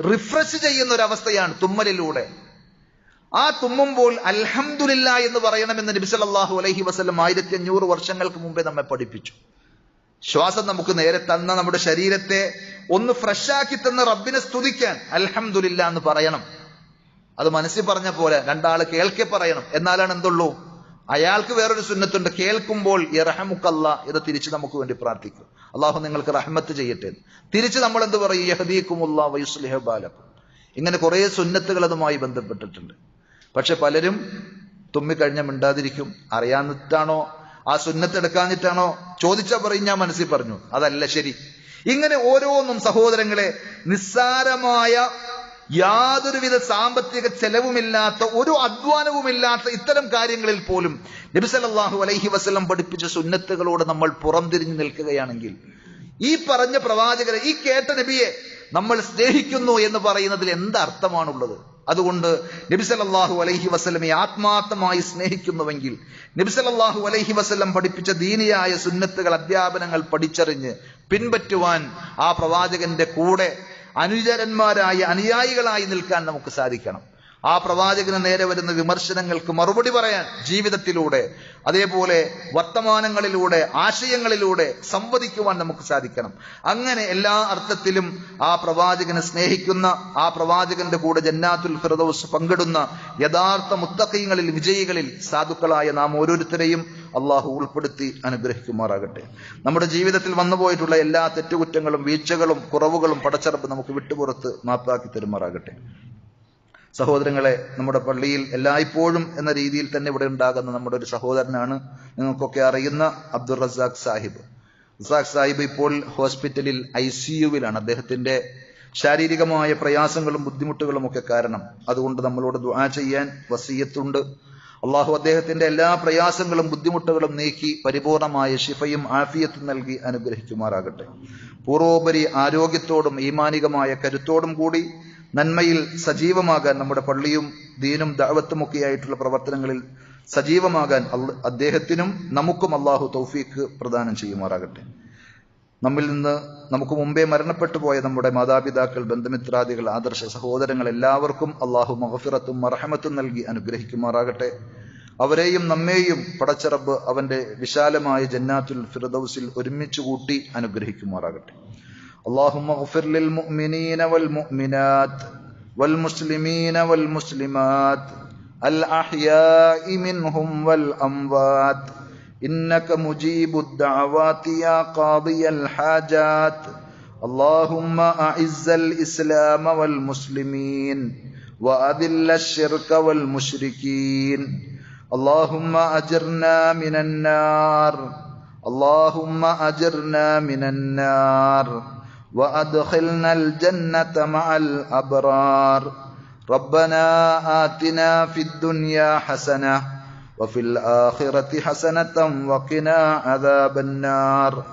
S1: റിഫ്രഷ് ചെയ്യുന്ന ഒരവസ്ഥയാണ് തുമ്മലിലൂടെ. ആ തുമ്മുമ്പോൾ അൽഹംദുലില്ലാ എന്ന് പറയണമെന്ന് നബി സല്ലല്ലാഹു അലൈഹി വസല്ലം 1500 വർഷങ്ങൾക്ക് മുമ്പേ നമ്മെ പഠിപ്പിച്ചു. ശ്വാസം നമുക്ക് നേരെ തന്ന, നമ്മുടെ ശരീരത്തെ ഒന്ന് ഫ്രഷാക്കി തന്ന റബ്ബിനെ സ്തുതിക്കാൻ അൽഹംദുലില്ലാ എന്ന് പറയണം. അത് മനസ്സിൽ പറഞ്ഞ പോലെ രണ്ടാള് കേൾക്കെ പറയണം. എന്നാലാണ് എന്തുള്ളൂ, അയാൾക്ക് വേറൊരു സുന്നത്തുണ്ട്, കേൾക്കുമ്പോൾ യർഹമുക്കല്ലാ എന്ന് തിരിച്ച് നമുക്ക് വേണ്ടി പ്രാർത്ഥിക്കും, അള്ളാഹു നിങ്ങൾക്ക് റഹ്മത്ത് ചെയ്യട്ടെ. തിരിച്ച് നമ്മൾ എന്ത് പറയും, യഹ്ദീകുമുല്ലാഹു വയുസ്ലിഹു ബാലക്കും. ഇങ്ങനെ കുറെ സുന്നത്തുകൾ അതുമായി ബന്ധപ്പെട്ടിട്ടുണ്ട്. പക്ഷെ പലരും തുമ്മിക്കഴിഞ്ഞ മിണ്ടാതിരിക്കും. അറിയാന്നിട്ടാണോ, ആ സുന്നത്ത് എടുക്കാഞ്ഞിട്ടാണോ? ചോദിച്ചാൽ പറയും ഞാൻ മനസ്സിൽ പറഞ്ഞു, അതല്ല ശരി. ഇങ്ങനെ ഓരോന്നും സഹോദരങ്ങളെ, നിസ്സാരമായ യാതൊരുവിധ സാമ്പത്തിക ചെലവുമില്ലാത്ത, ഒരു അധ്വാനവുമില്ലാത്ത ഇത്തരം കാര്യങ്ങളിൽ പോലും നബി സല്ലല്ലാഹു അലൈഹി വസല്ലം പഠിപ്പിച്ച സുന്നത്തുകളോട് നമ്മൾ പുറംതിരിഞ്ഞു നിൽക്കുകയാണെങ്കിൽ, ഈ പറഞ്ഞ പ്രവാചകരെ, ഈ കേട്ട നബിയെ നമ്മൾ സ്നേഹിക്കുന്നു എന്ന് പറയുന്നതിൽ എന്തർത്ഥമാണുള്ളത്? അതുകൊണ്ട് നബി സല്ലല്ലാഹു അലൈഹി വസല്ലമയെ ആത്മാർത്ഥമായി സ്നേഹിക്കുന്നുവെങ്കിൽ നബി സല്ലല്ലാഹു അലൈഹി വസല്ലം പഠിപ്പിച്ച ദീനിയായ സുന്നത്തുകൾ, അധ്യാപനങ്ങൾ പഠിച്ചറിഞ്ഞ് പിൻപറ്റുവാൻ ആ പ്രവാചകന്റെ കൂടെ അനുചരന്മാരായി, അനുയായികളായി നിൽക്കാൻ നമുക്ക് സാധിക്കണം. ആ പ്രവാചകന് നേരെ വരുന്ന വിമർശനങ്ങൾക്ക് മറുപടി പറയാൻ ജീവിതത്തിലൂടെ, അതേപോലെ വർത്തമാനങ്ങളിലൂടെ, ആശയങ്ങളിലൂടെ സംവദിക്കുവാൻ നമുക്ക് സാധിക്കണം. അങ്ങനെ എല്ലാ അർത്ഥത്തിലും ആ പ്രവാചകനെ സ്നേഹിക്കുന്ന, ആ പ്രവാചകന്റെ കൂടെ ജന്നാത്തുൽ ഫിർദൗസ് പങ്കിടുന്ന യഥാർത്ഥ മുത്തഖീങ്ങളിൽ, വിജയികളിൽ, സാധുക്കളായ നാം ഓരോരുത്തരെയും അള്ളാഹു ഉൾപ്പെടുത്തി അനുഗ്രഹിക്കുമാറാകട്ടെ. നമ്മുടെ ജീവിതത്തിൽ വന്നുപോയിട്ടുള്ള എല്ലാ തെറ്റുകുറ്റങ്ങളും, വീഴ്ചകളും, കുറവുകളും പടച്ചറപ്പ് നമുക്ക് വിട്ടുപുറത്ത് മാപ്പാക്കി തരുമാറാകട്ടെ. സഹോദരങ്ങളെ, നമ്മുടെ പള്ളിയിൽ എല്ലായ്പ്പോഴും എന്ന രീതിയിൽ തന്നെ ഇവിടെ ഉണ്ടാകുന്ന നമ്മുടെ ഒരു സഹോദരനാണ് നിങ്ങൾക്കൊക്കെ അറിയുന്ന അബ്ദുൾ റസാഖ് സാഹിബ്. റസാഖ് സാഹിബ് ഇപ്പോൾ ഹോസ്പിറ്റലിൽ ICUവിലാണ്. അദ്ദേഹത്തിന്റെ ശാരീരികമായ പ്രയാസങ്ങളും ബുദ്ധിമുട്ടുകളും ഒക്കെ കാരണം. അതുകൊണ്ട് നമ്മളോട് ദുആ ചെയ്യാൻ വസിയത്തുണ്ട്. അള്ളാഹു അദ്ദേഹത്തിന്റെ എല്ലാ പ്രയാസങ്ങളും ബുദ്ധിമുട്ടുകളും നീക്കി പരിപൂർണമായ ശിഫയും ആഫിയത്തും നൽകി അനുഗ്രഹിക്കുമാറാകട്ടെ. പൂർവോപരി ആരോഗ്യത്തോടും ഈമാനികമായ കരുത്തോടും കൂടി നന്മയിൽ സജീവമാകാൻ, നമ്മുടെ പള്ളിയും ദീനും ദഅവത്തുമൊക്കെയായിട്ടുള്ള പ്രവർത്തനങ്ങളിൽ സജീവമാകാൻ അദ്ദേഹത്തിനും നമുക്കും അള്ളാഹു തൗഫീഖ് പ്രദാനം ചെയ്യുമാറാകട്ടെ. നമ്മിൽ നിന്ന് നമുക്ക് മുമ്പേ മരണപ്പെട്ടു പോയ നമ്മുടെ മാതാപിതാക്കൾ, ബന്ധുമിത്രാദികൾ, ആദർശ സഹോദരങ്ങൾ എല്ലാവർക്കും അള്ളാഹു മഗ്ഫിറത്തും മർഹമത്തും നൽകി അനുഗ്രഹിക്കുമാറാകട്ടെ. അവരെയും നമ്മെയും പടച്ചറബ് അവന്റെ വിശാലമായ ജന്നാത്തുൽ ഫിർദൗസിൽ ഒരുമിച്ച് കൂട്ടി അനുഗ്രഹിക്കുമാറാകട്ടെ. اللهم اغفر للمؤمنين والمؤمنات والمسلمين والمسلمات الأحياء منهم والأموات إنك مجيب الدعوات يا قاضي الحاجات. اللهم أعز الإسلام والمسلمين وأذل الشرك والمشركين اللهم أجرنا من النار اللهم أجرنا من النار وأدخلنا الجنة مع الأبرار ربنا آتنا في الدنيا حسنة وفي الآخرة حسنة وقنا عذاب النار